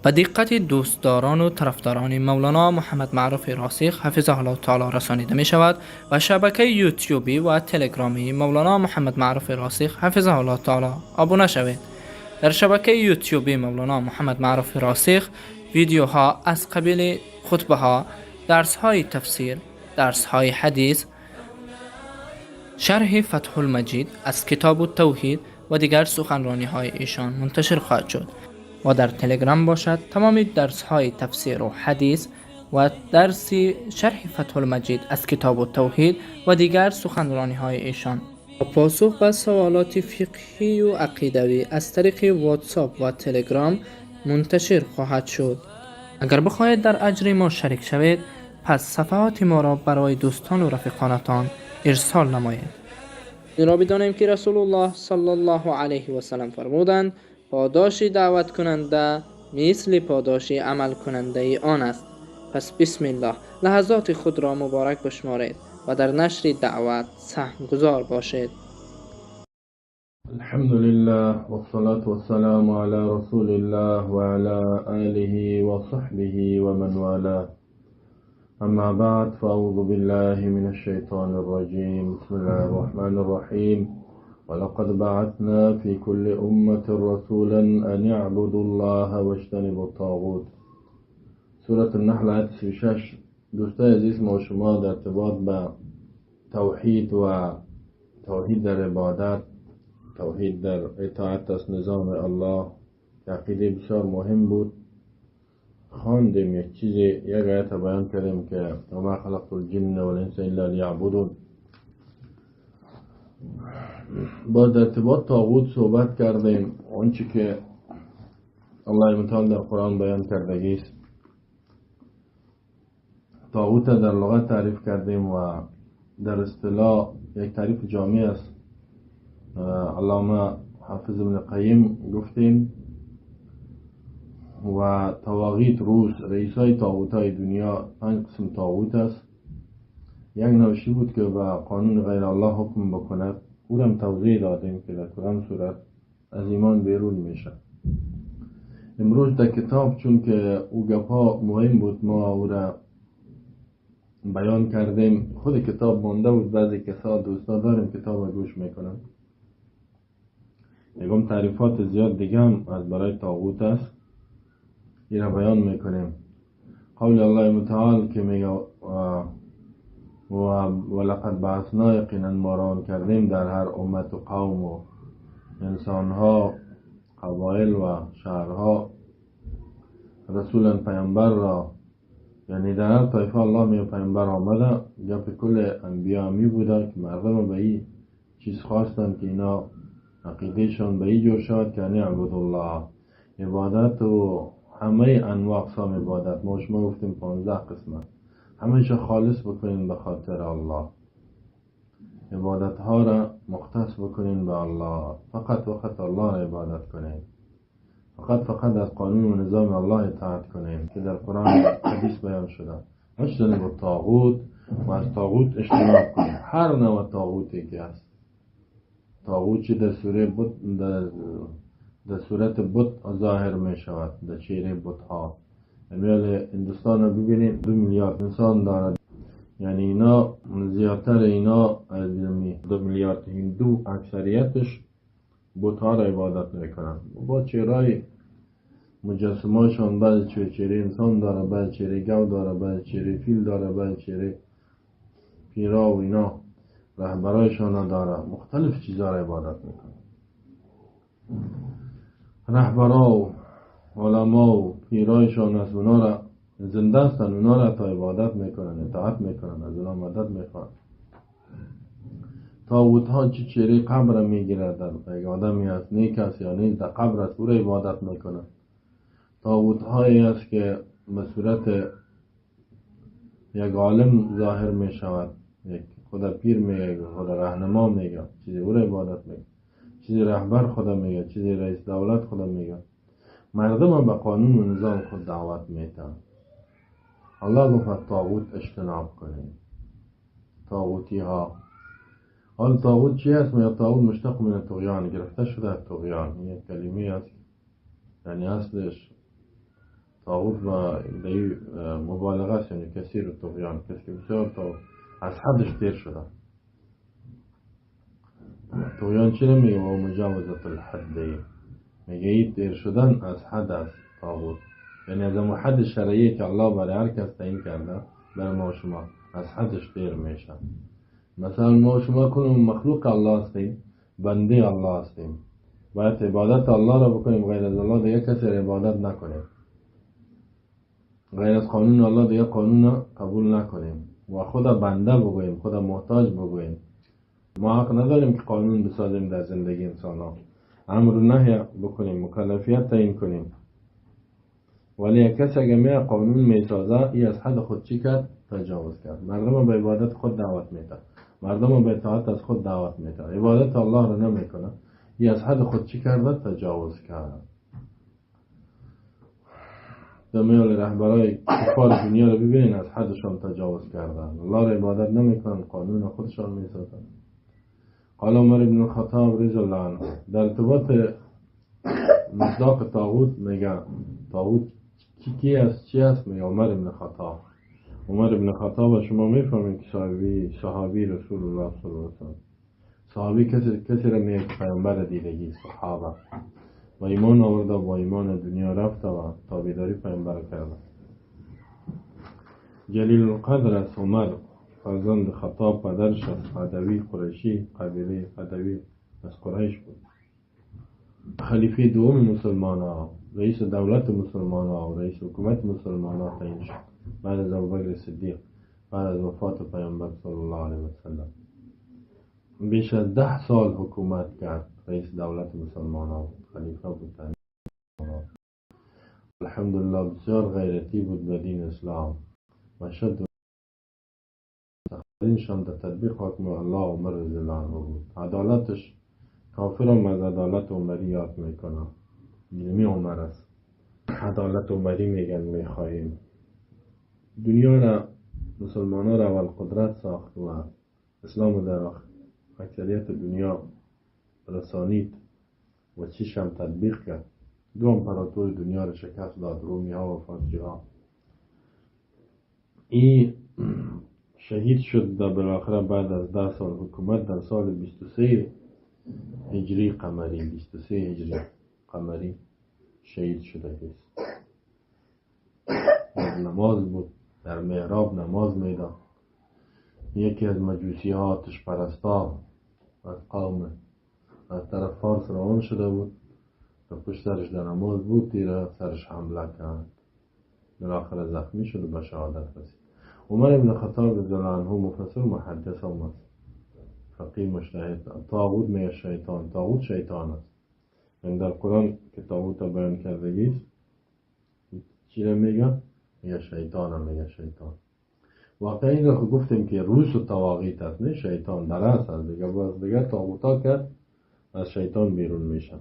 به دقت دوستداران و طرفداران مولانا محمد معروف راسخ حفظه الله تعالی رسانیده می شود و شبکه یوتیوبی و تلگرامی مولانا محمد معروف راسخ حفظه الله تعالی ابونه شوید. در شبکه یوتیوبی مولانا محمد معروف راسخ ویدیوها از قبیل خطبه ها، درس های تفسیر، درس های حدیث، شرح فتح المجید از کتاب التوحید و دیگر سخنرانی های ایشان منتشر خواهد شد. و در تلگرام باشد تمام درس های تفسیر و حدیث و درس شرح فتح المجید از کتاب التوحید و دیگر سخنرانی های ایشان و پاسخ به سوالات فقهی و عقیدوی از طریق واتساپ و تلگرام منتشر خواهد شد. اگر بخواهید در اجر ما شریک شوید، پس صفحات ما را برای دوستان و رفیقانتان ارسال نمایید. این را بدانیم که رسول الله صلی الله علیه و سلم فرمودند پاداش دعوت کننده مثل پاداش عمل کننده آن است. پس بسم الله لحظات خود را مبارک بشمارید و در نشر دعوت سهم گذار باشید. الحمد لله والصلاة والسلام على رسول الله وعلى آله وصحبه ومن والاه. أما بعد فأعوذ بالله من الشيطان الرجيم. بسم الله الرحمن الرحيم. ولقد بعثنا في كل أمة رسولا أن اعبدوا الله واجتنبوا الطاغوت. سورة النحل آیت 36. دوستای عزیز، ما شما در ارتباط با توحید و توحید در عبادت، توحید در اطاعت از نظام الله که عقیده بسیار مهم بود خواندیم. یک آیت بیان کردیم که وما خلقت الجن والانس الا لیعبدون. با در ارتباط طاغوت صحبت کردیم. آنچه که الله متعال در قرآن بیان کردگی است، طاغوت در لغت تعریف کردیم و در اصطلاح یک تعریف جامع است. علامه حافظ ابن قیم گفتیم و طواغیت رئیسای طاغوتای دنیا 5 قسم طاغوت است. یک نوشی بود که با قانون غیر الله حکم بکند. او هم توضیح دادیم که در کدام صورت از ایمان بیرون میشه. امروز در کتاب چون که او گپا مهم بود ما او را بیان کردیم. خود کتاب مانده بود، بعضی کسا دوستا داریم کتاب گوش میکنن. یکم تعریفات زیاد دیگه هم از برای طاغوت است، این را بیان میکنیم. قول الله متعال که میگه ولقد بعثنا، یقینا ما را کردیم در هر امت و قوم و انسانها، قبایل و شهرها رسولا پیامبر را، یعنی در هر طایفه الله میگه پیامبر آمده. گپ کل انبیا می بوده که مردم به این چیز خواستن که اینا عقیدهشان به این جور شود که یعنی عبد الله، عبادت و همه انواع اقسام عبادت ما شما گفتیم 15 قسمت، همه‌شو خالص بکنین به خاطر الله. عبادت ها را مختص بکنین به الله، فقط الله را عبادت کنین، فقط از قانون و نظام الله اطاعت کنین که در قرآن حدیث بیان شده. اجتنبوا الطاغوت، و از طاغوت اجتناب کنین. هر نوع طاغوتی که هست، طاغوت چی در صورت بت ظاهر می شود، در چهره بت ها. امیال هندوستان رو ببینید 2 میلیارد انسان دارد، یعنی اینا زیادتر اینا 2 میلیارد هندو اکثریتش بت ها را عبادت میکنن. با چهره مجسمه‌شان بعضی چهره انسان داره، بعضی چهره گاو داره، بعضی چهره فیل داره، بعضی چهره پیرا و اینا رهبرایشان داره. مختلف چیزا را عبادت میکنن. رهبرا و علما و پیرایشان از اونا را زنده هستن، اونا را تا عبادت میکنن، اطاعت میکنن، از اونا مدد میخوان. طاغوت ها چه چهره قبر میگیرد، در یک آدمی است نیک است یا نیست در قبر است او را عبادت میکنن. طاغوت هایی است که به صورت یک عالم ظاهر میشود، یک خدا پیر میگه، خدا رهنما میگه، چیزی او را عبادت میگه، چیزی رهبر خدا میگه، چیزی رئیس دولت خدا میگه. مردم به قانون و نظام خود دعوت میتن. الله گفت طاغوت اجتناب کنید. طاغوتی ها، حال طاغوت چی است؟ میگه طاغوت مشتق من طغیان، گرفته شده از طغیان. این کلمه است، یعنی اصلش طاغوت و مبالغه است، یعنی کثیر طغیان، کسی که بسیار تا از حدش دیر شده. طغیان چی میگه؟ و مجاوزت الحد، میگه این دیر شدن از حد است طاغوت، یعنی از اون حد شرعی که الله برای هر کس تعیین کرده برای ما شما از حدش دیر میشه. مثلا ما شما کنیم مخلوق الله هستیم، بنده الله هستیم، باید عبادت الله را بکنیم، غیر از الله دیگه کسی را عبادت نکنیم، غیر از قانون الله دیگه قانون را قبول نکنیم و خدا بنده بگوییم، خدا محتاج بگوییم. ما حق نداریم که قانون بسازیم در زندگی انسان ها، امر و نهی بکنیم، مکلفیت تعیین کنیم. ولی یک کسی اگه می قانون میسازه، ای از حد خود چی کرد؟ تجاوز کرد. مردم به عبادت خود دعوت میده، مردم به اطاعت از خود دعوت میده، عبادت الله رو نمیکنه، ای از حد خود چی کرده؟ تجاوز کرد. دمیال رهبرای کفار دنیا رو ببینین، از حدشان تجاوز کردن، الله رو عبادت نمیکنن، قانون خودشان میسازن. قال عمر بن الخطاب رضی الله عنه در ارتباط مصداق طاغوت میگه طاغوت کی است چی است؟ میگه عمر بن الخطاب. عمر بن الخطاب شما میفهمید که صحابی رسول الله صلی الله علیه وسلم، صحابی کسی را میگه پیامبر دیدگی، صحابه و ایمان آورده و با ایمان دنیا رفته و تابعداری پیامبر کرده. جلیل القدر است عمر، فرزند خطاب، پدرش از عدوی قریشی، قبیله عدوی از قریش بود. خلیفه دوم مسلمان ها، رئیس دولت مسلمان ها و رئیس حکومت مسلمان ها تعیین شد بعد از ابوبکر صدیق، بعد از وفات پیامبر صلی الله علیه وسلم. بیش از 10 سال حکومت کرد، رئیس دولت مسلمان ها، خلیفه بود. الحمدلله بسیار غیرتی بود به دین اسلام و شد اینشان در تطبیق حکم الله عمر رضی الله عنه بود. عدالتش کافرم از عدالت عمری یاد میکنه، علمی عمر است. عدالت عمری میگن میخواهیم. دنیا را مسلمان ها را اول قدرت ساخت و اسلام در اکثریت دنیا رسانید و چیش هم تطبیق کرد. دو امپراتور دنیا را شکست داد، رومی ها و فارسی ها. این شهید شد در بالاخره بعد از 10 سال حکومت در سال 23 هجری قمری، 23 هجری قمری شهید شده است. در نماز بود، در محراب نماز میداد. یکی از مجوسی ها، آتش پرستا از قوم از طرف فارس روان شده بود، تا پشت سرش در نماز بود، تیر سرش حمله کرد، بالاخره زخمی شد و به شهادت رسید. عمر بن خطاب رضی الله عنه مفسر محدث هم است، فقیه مجتهد. طاغوت میگه شیطان، طاغوت شیطان است. این در قرآن که طاغوت را بیان کردگی است، چی را میگه؟ میگه شیطان هم میگه شیطان. واقعا این را گفتیم که روس و طواغیت است، نه شیطان در اصل است دیگه. باز دیگه طاغوت ها کرد از شیطان بیرون میشن.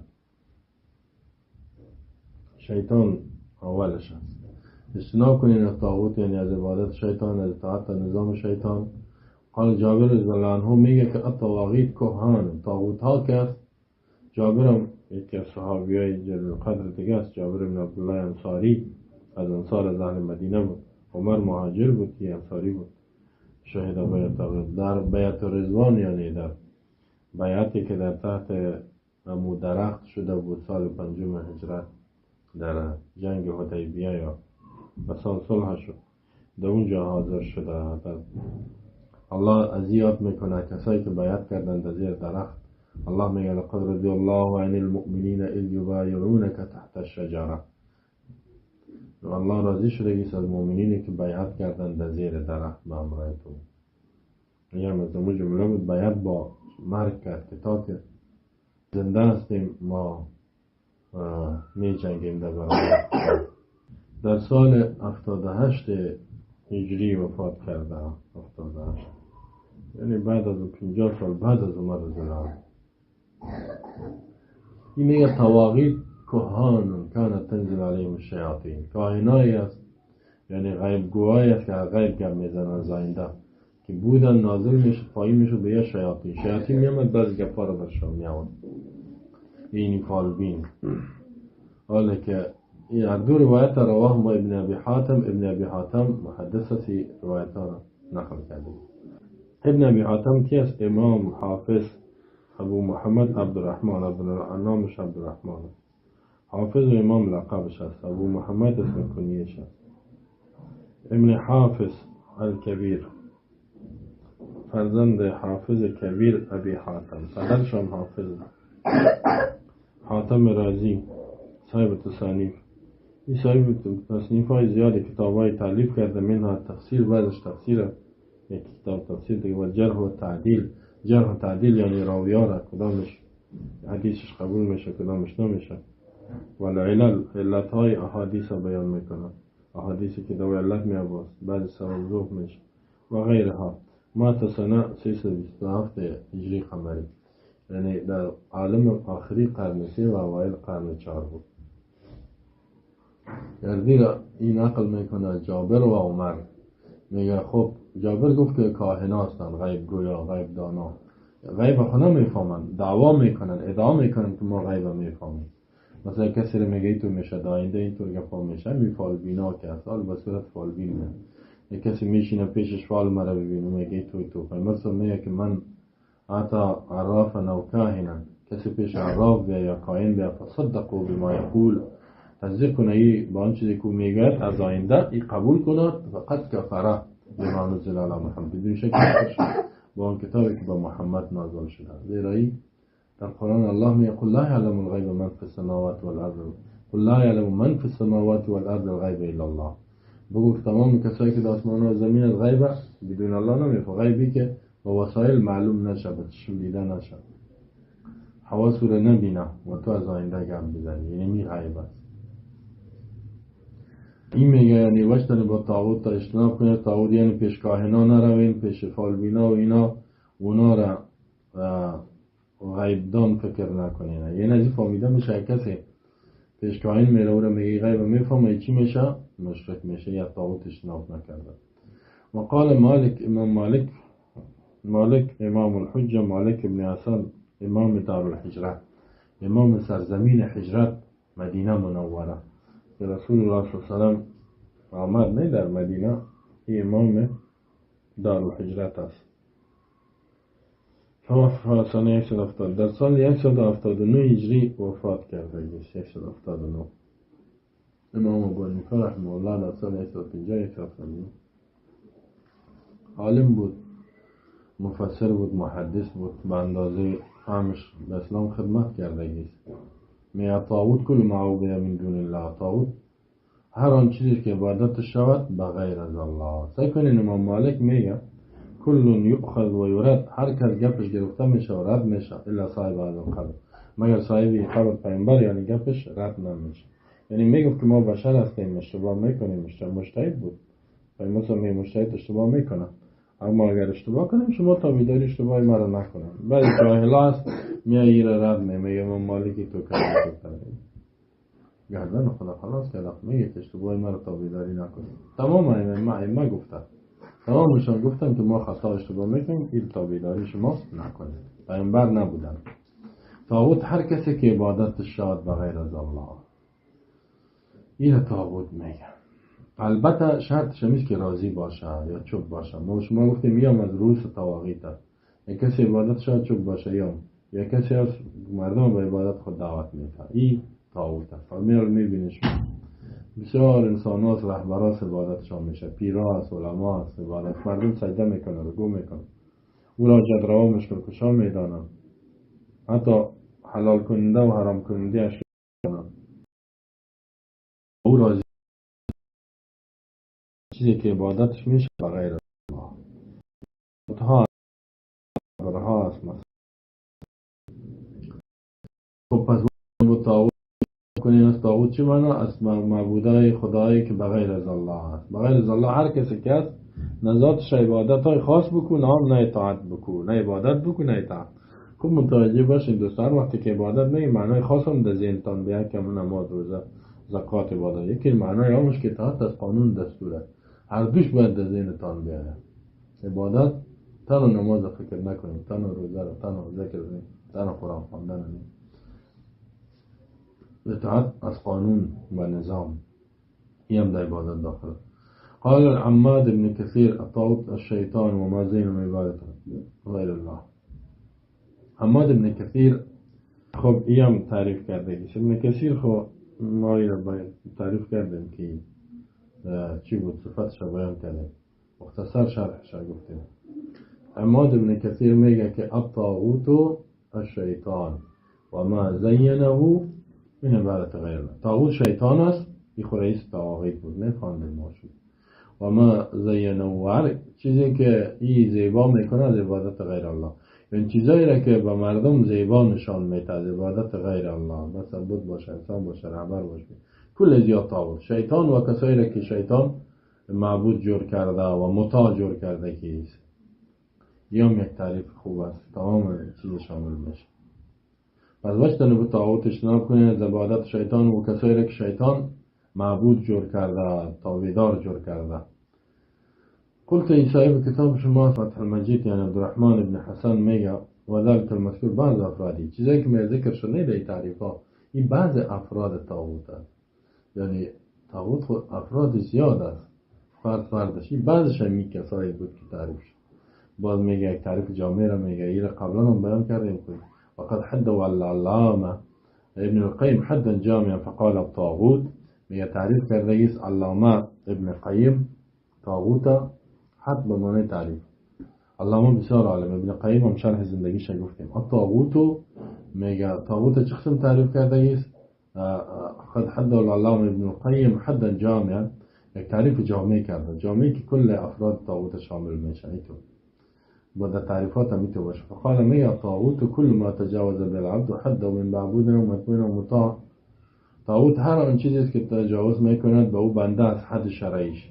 شیطان اولش است. اجتناب کنین از طاغوت، یعنی از عبادت شیطان، از اطاعت نظام شیطان. قال جابر رضی الله عنه میگه که الطواغیت کهان، طاغوت ها که است. جابر هم یکی از صحابیای جلیل القدر دیگه است، جابر بن عبدالله انصاری از انصار از اهل مدینه بود. عمر مهاجر بود، که انصاری بود. شهید بیعت در بیعت رضوان، یعنی در بیعتی که در تحت عمود درخت شده بود سال 5 هجرت در جنگ حدیبیه یا بسال صلح شد، در اونجا حاضر شده. الله از یاد میکنه کسایی که بیعت کردن در زیر درخت. الله میگه لقد رضی الله عن المؤمنین اذ یبایعونک تحت الشجره. الله راضی شده از مؤمنینی که بیعت کردن در زیر درخت به امر تو. این هم از اون جمله بود، بیعت با مرگ کرد که تا که زنده هستیم ما می جنگیم در برابر. در سال 78 هجری وفات کرده. 78 یعنی بعد از 50 سال بعد از عمر رضی الله عنه. این میگه طواغیت کهان کانت تنزل علیهم الشیاطین، کاهنایی است، یعنی غیب گوهایی است که غیب گپ میزنن از آینده که بودن نازل میشه پایین میشه به یه شیاطین میامد بعضی گپا رو برشان میامد. این فالبین حالا که يعني دو روایت رواهم ابن ابی حاتم محدث روایت را نقل کرده. ابن ابی حاتم کی است؟ امام حافظ ابو محمد عبدالرحمن نامش عبدالرحمن، حافظ و امام لقبش است، ابو محمد اسم کنیش است. ابن حافظ الکبیر، فرزند حافظ کبیر ابی حاتم، پدرش هم حافظ. حاتم رازی صاحب تصانیف، این صاحب تصنیف های زیاد کتاب های تالیف کرده، منها تفسیر، بعدش تفسیر یک کتاب تفسیر دیگه، و جرح و تعدیل. جرح و تعدیل یعنی راوی‌ها را کدامش حدیثش قبول میشه کدامش نمیشه، و العلل، علت های احادیث را بیان میکنه، احادیثی که دو علت میاباست بعد سوال میشه و غیرها. ما سنه 327 هجری قمری، یعنی در عالم آخری قرن 3 و اوایل قرن 4 بود. گردی را این نقل میکنه جابر و عمر، میگه خب جابر گفت که کاهن هستن، غیب گویا، غیب دانا، غیب خود نمیفهمن، دعوا میکنن، ادعا میکنن که ما غیب میفهمیم. مثلا کسی رو میگه تو میشه داینده اینطور گفا میشه، می فال بینا که اصال به صورت فال بین میشه. یک کسی میشینه پیشش فال مرا ببینه میگه تو مثلا میگه که من حتی عراف نو کاهنن، کسی پیش عراف بیا یا کاهن بیا فصدقو بما یقول، تصدیق کنه ای با آن چیزی که میگه از آینده ای قبول کنه، فقط کفره بما نزل علی محمد، بدون شک با آن کتابی که با محمد نازل شده. زیرا در قرآن الله میگه قل لا یعلم الغیب من فی السماوات والارض، قل لا یعلم من فی السماوات والارض الغیب الا الله. بگو تمام کسایی که در آسمان و زمین از غیب بدون الله نمیفهمه، غیبی که با وسایل معلوم نشه، به چشم دیده نشه، حواس رو نبینه و تو از آینده گم بزنی، یعنی می غیب است. این میگه یعنی وشتن با طاغوت تا اجتناب کنید. طاغوت یعنی پیش کاهنا نروین، پیش فالبینا و اینا، اونا را غیبدان فکر نکنین. یعنی از این فهمیده میشه کسی پیش کاهن میره او را میگه غیب میفهمه، چی میشه؟ مشرک میشه یا طاغوت اجتناب نکرده. وقال مالک، امام مالک امام الحجه، مالک ابن حسن، امام دار الحجرت، امام سرزمین حجرت مدینه منوره که رسول الله صلی الله علیه و سلم آمد نه در مدینه، این امام دار الحجرت است. توفی سنه 170، در سال 179 هجری وفات کرده. 179 امام ابو حنیفه رحمه الله در سال 150 179 عالم بود، مفسر بود، محدث بود، به اندازه فهمش به اسلام خدمت کرده است. میگه طاغوت کل معبود من دون الله، طاغوت هر آن چیزی که عبادت شود بغیر از الله. سعی کنین امام مالک میگه کل یؤخذ و یرد، هر کس گپش گرفته میشه و رد میشه الا صاحب هذا القبر، مگر صاحب قبر پیامبر، یعنی گپش رد نمیشه. یعنی میگفت که ما بشر هستیم، اشتباه میکنیم، مجتهد بود، مثلا مجتهد اشتباه میکنه، اما اگر اشتباه کنیم شما تابعداری اشتباهی مرا نکنیم. بعضی جاهلا هست میایه را رد میگه امام مالکی تو کردی گردن خدا خلاص کرده، میگه اشتباهی مرا تابعداری نکنیم. تمام ائمه گفتن، تمامشان گفتن که ما خطا اشتباه میکنیم، این تابعداری شما نکنیم. پیامبر نبودن. طاغوت هر کسی که عبادت شاد بغیر از الله، این طاغوت میگه. البته شرطش نیست که راضی باشه یا چوب باشه. ما شما گفتیم یام از روز طواغیت است، یک کسی عبادت شاد چوب باشه، یا کسی از مردم به عبادت خود دعوت میده، این طاغوت است. میار میبینیش بسیار انسان هاست رهبراست عبادتشان میشه، پیرا هست، علما هست، عبادت مردم سجده میکنه، رکوع میکنه، او را جدروا مشکل کشا میدانن، حتی حلال کننده و حرام کننده اش میدانن، او راضی چیزی که عبادتش میشه بغیر از الله. متها برها هست مثلا. خب پس با طاغوت کنین، از طاغوت چی معنا؟ از معبودای خدایی که بغیر از الله هست. بغیر از الله هر کسی که هست نذاتش عبادت های خاص بکن، هم نه اطاعت بکن، نه عبادت بکن نه اطاعت. خوب متوجه باشین دوستان، وقتی که عبادت نه معنای خاص هم در ذهنتان بیاد که نماز، روزه، زکات عبادت، یکی معنای همش که اطاعت از قانون دستوره، هر دوش باید در ذهنتان بیاد. عبادت تن و نماز فکر نکنید، تن و روزه رو، تن و ذکر رو، تن و قرآن خواندن رو. اطاعت از قانون و نظام، این هم در عبادت داخل. قال العماد بن كثير الطاغوت الشيطان وما زين من عبادة غير الله. عماد بن كثير خب ایم تعریف کرده گیش. ابن کثیر خب ما را باید تعریف کردیم که چی بود، صفتش را بیان کردیم، مختصر شرحش را گفتیم. عماد بن کثیر میگه که الطاغوت الشیطان و ما زینه من عبادت غیر الله. طاغوت شیطان است، این خود رئیس طواغیت بود، نه خواندیم ما شد. و ما زینه چیزی که این زیبا میکنه از عبادت غیر الله، این چیزایی را که به مردم زیبا نشان میده از عبادت غیر الله، مثلا بود باشه، انسان باشه، رهبر باشه، کل زیاد طاغوت. شیطان و کسایی را که شیطان معبود جور کرده و مطاع جور کرده که ایست، یا یک تعریف خوب است، تمام چیز شامل میشه. پس باشتن به طاغوت اجتناب کنین از عبادت شیطان و کسایی را که شیطان معبود جور کرده، تابعدار جور کرده. قلت این صاحب کتاب شما فتح المجید یعنی عبدالرحمن ابن حسن میگه و ذلك المذکور بعض افرادی، چیزایی که می ذکر شده در تعریف ها، این بعض افراد طاغوت است. یعنی طاغوت خود افراد زیاد است، فردش، این بعضش همی کسایی بود که تعریف شد. باز میگه یک تعریف جامعه را میگه، این را قبلا هم بیان کردیم که وقد حد العلامه ابن القیم حدا جامعا فقال الطاغوت، میگه تعریف کرده ایست علامه ابن القیم طاغوت حد به معنی تعریف. علامه بسیار عالم، ابن القیم هم شرح زندگیش گفتیم. الطاغوت میگه طاغوت چه قسم تعریف کرده ایست؟ قد حد العلامه ابن القیم حدا جامعا، یک تعریف جامع کرده، جامعی که کل افراد طاغوت شامل میشه. ایتو با در تعریفات هم ایتو باشه. فقال میگه طاغوت کل ما تجاوز بالعبد حد من معبود و مطمئن و مطاع. طاغوت هر آن چیزی که تجاوز میکند به او بنده از حد شرعیش.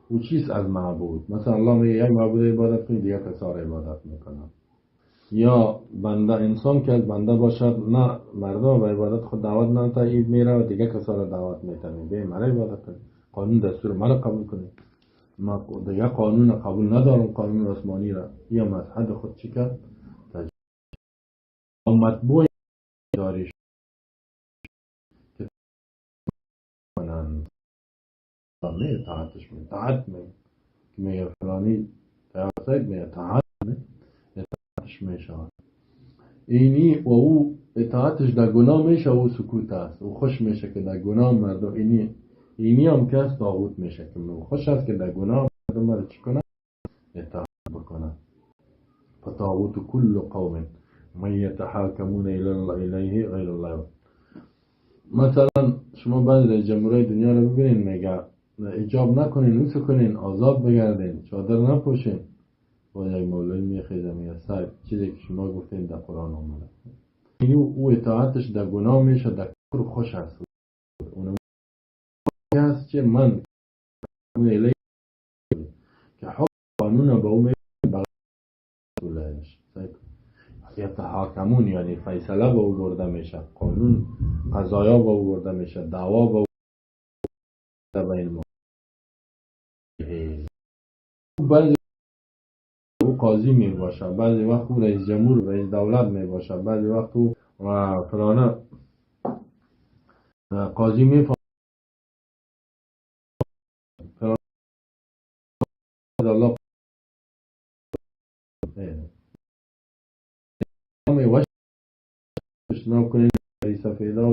او چیز از معبود، مثلا الله میگه یک معبود عبادت کنید، دیگه کسار عبادت میکنن. یا بنده انسان که از بنده باشد، نه مردم به عبادت خود دعوت نتایید میره و دیگه کسار دعوت میتنه، بیایی مرا عبادت کنید، قانون دستور مرا قبول کنید، ما دیگه قانون قبول ندارم، قانون آسمانی را. یا مذهب خود چی کرد؟ مطبوع داریش که کنن می اطاعتش می اطاعت می که میگه فلانی تیاسید می اطاعتش می شود. اینی و او اطاعتش در گناه میشه و سکوت است، و خوش میشه که در گناه مردم اینی هم کس طاغوت میشه که خوش است که در گناه مردم را چی کنن؟ اطاعت بکنن. فطاغوت كل قوم من يتحاكمون الیه غیر الله. مثلا شما بعضی از جمهورهای دنیا رو ببینین، میگه حجاب نکنین، نوسه کنین، آزاد بگردین، چادر نپوشین، و یک مولوی میخیزه میگه سر چیزی که شما گفتین در قرآن آمده. او اطاعتش در گناه میشه، در کفر خوش است. اون هست که من الیه که حق قانون به او میشه یتحاکمون، یعنی فیصله به او برده میشه، قانون قضایا به او برده میشه، دعوا به او بین ما. بعضی او قاضی می باشه، بعضی وقت او رئیس جمهور، رئیس دولت می باشه، بعضی وقت او فلانه قاضی می فلانه الله می باشه. اشتناب کنین رئیس فیدا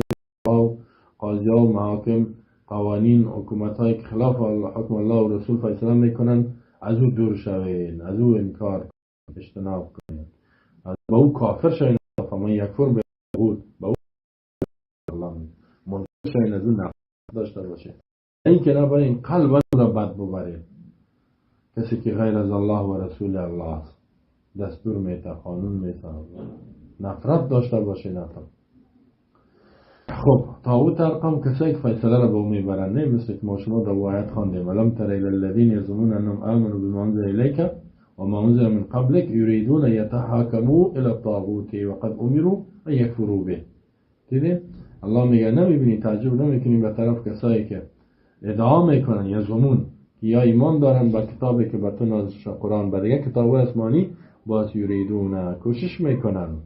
و قاضی ها و محاکم، قوانین حکومت های که خلاف حکم الله و رسول فیصله میکنن، از او دور شوین، از او انکار کنین، اجتناب کنین، با او کافر شوین. فمن یکفر بالطاغوت، با او الله منکر شوین، از او نفرت داشته باشه. این که نباید قلب را بد ببرید. کسی که غیر از الله و رسول الله است، دستور میته، قانون میته، نفرت داشته باشه. نفرت. خب طاغوت ارقام کسایی که فیصله را به او میبرن، نه مثل که ما شما در آیت خواندیم الم تر الی الذین یزعمون انهم آمنوا بما انزل الیک و ما انزل من قبلک یریدون یتحاکموا الی الطاغوت وقد امروا ان یکفروا به. دیدی الله میگه نمیبینی، تعجب نمیکنی به طرف کسایی که ادعا میکنن یزعمون یا ایمان دارن به کتابی که به تو نازل شده، قرآن، به دیگه کتاب آسمانی، باز یریدون کوشش میکنن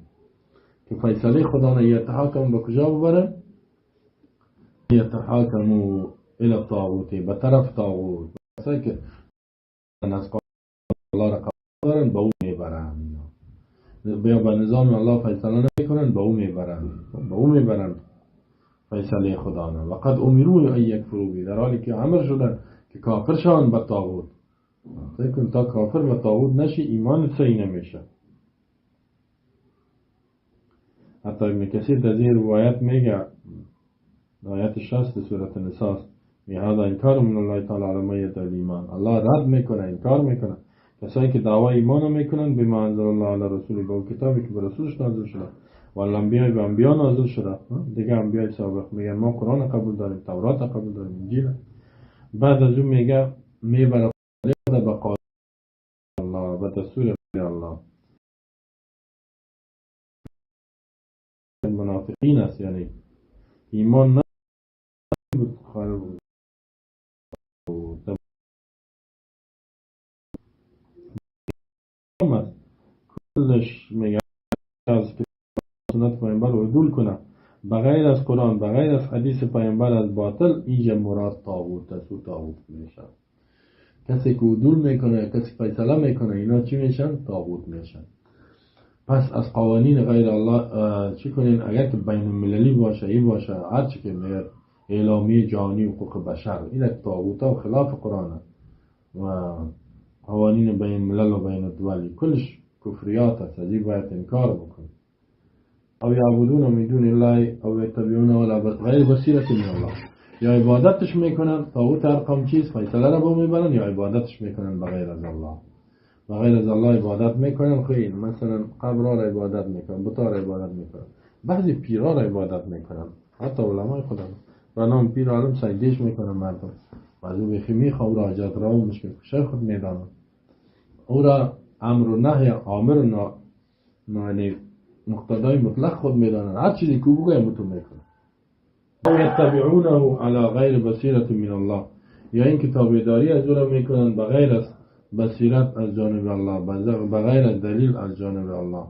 که فیصله خدا را یتحاکم به کجا ببرن؟ یتحاکموا الی الطاغوت، به طرف طاغوت، کسایی که از قانون الله را قبول دارن به او میبرن، بیا به نظام الله فیصله نمیکنن به او میبرن فیصله خدا نه. وقد امروا ان یکفروا به، در حالی که امر شدن که کافر شون به طاغوت. فکر تا کافر به طاغوت نشی ایمان صحیح نمیشه. حتی ابن کثیر در این روایت میگه، آیت 60 سورة النساء، هذا انکار من الله تعالی علی ما یدعی الایمان، الله رد میکنه، انکار میکنه کسایی که دعوای ایمان میکنن به ما انزل الله علی رسوله، با کتابی که به رسولش نازل شده، و الانبیاء به انبیا نازل شده. دیگه انبیاء سابق میگن ما قرآن قبول داریم، تورات قبول داریم، انجیل. بعد از اون میگه میبره به قانون الله، به دستور الله. منافقین است، یعنی ایمان نه خارج کلش میگه از سنت پیامبر عدول کنه بغیر از قرآن، بغیر از حدیث پیامبر، از باطل، اینجا مراد طاغوت است و طاغوت میشه. کسی که عدول میکنه، کسی فیصله میکنه، اینا چی میشن؟ طاغوت میشن. پس از قوانین غیر الله چی کنین؟ اگر که بین المللی باشه، ای باشه، هر چی که میگه اعلامیه جهانی حقوق بشر، این طاغوت و خلاف قرآن و قوانین بین الملل و بین الدولی، کلش کفریات است. از این باید انکار بکنید. او یعبدون من دون الله او یتبعون ولا غیر بصیرت من الله، یا عبادتش میکنن طاغوت هر قوم چیز فیصله را با میبرن، یا عبادتش میکنن بغیر از الله. بغیر از الله عبادت میکنن. خیلی مثلا قبرها را عبادت میکنن، بت‌ها را عبادت میکنن، بعضی پیرها را عبادت میکنن، حتی علمای خودم به نام پیر عالم سجدهش میکنن مردم، بعضی بخی میخواه را حاجت را و مشکل کشای خود میدانن، او را امر و نهی، آمر و نهی مقتضای مطلق خود میدانن، هر چیزی که بگویم تو میکنن. او یتبعونه علی غیر بصیرت من الله، یا این که تابعداری از او را میکنن بغیر از بصیرت از جانب الله، بغیر از دلیل از جانب الله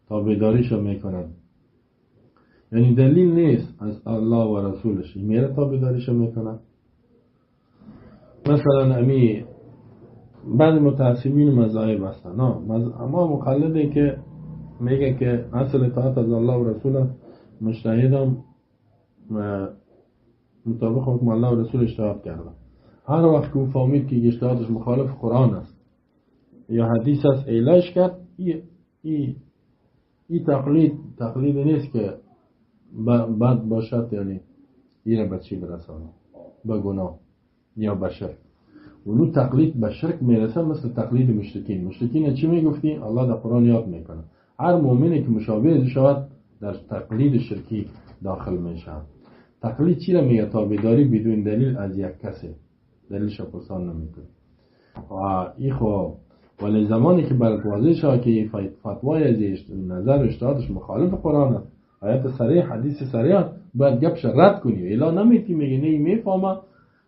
تابعداریش را میکنن. یعنی دلیل نیست از الله و رسولش، میره تابعداریش را میکنن. مثلا امی بعض متعصبین مذاهب هستن، اما مقلده که میگه که اصل اطاعت از الله و رسول مجتهدم مطابق حکم الله و رسول اجتهاد کرده. هر وقت که او فهمید که اجتهادش مخالف قرآن است یا حدیث است، ایلاش کرد. این تقلید نیست که بد باشد، یعنی این را به چی برسانه؟ به گناه یا به شرک. اونو تقلید به شرک میرسه، مثل تقلید مشرکین چی میگفتی؟ الله در قرآن یاد میکنه هر مؤمنی که مشابه شود در تقلید شرکی داخل میشه. تقلید چی را میگه؟ تابعداری بدون دلیل از یک کسی، دلیلش پرسان نمیکنه. و این خو ولی زمانی که برات واضح شد که فتوای از نظر اجتهادش مخالف قرآن است، آیت صریح، حدیث صریح، باید گپش رد کنی. الا نمیتی میگه نه میفهمه،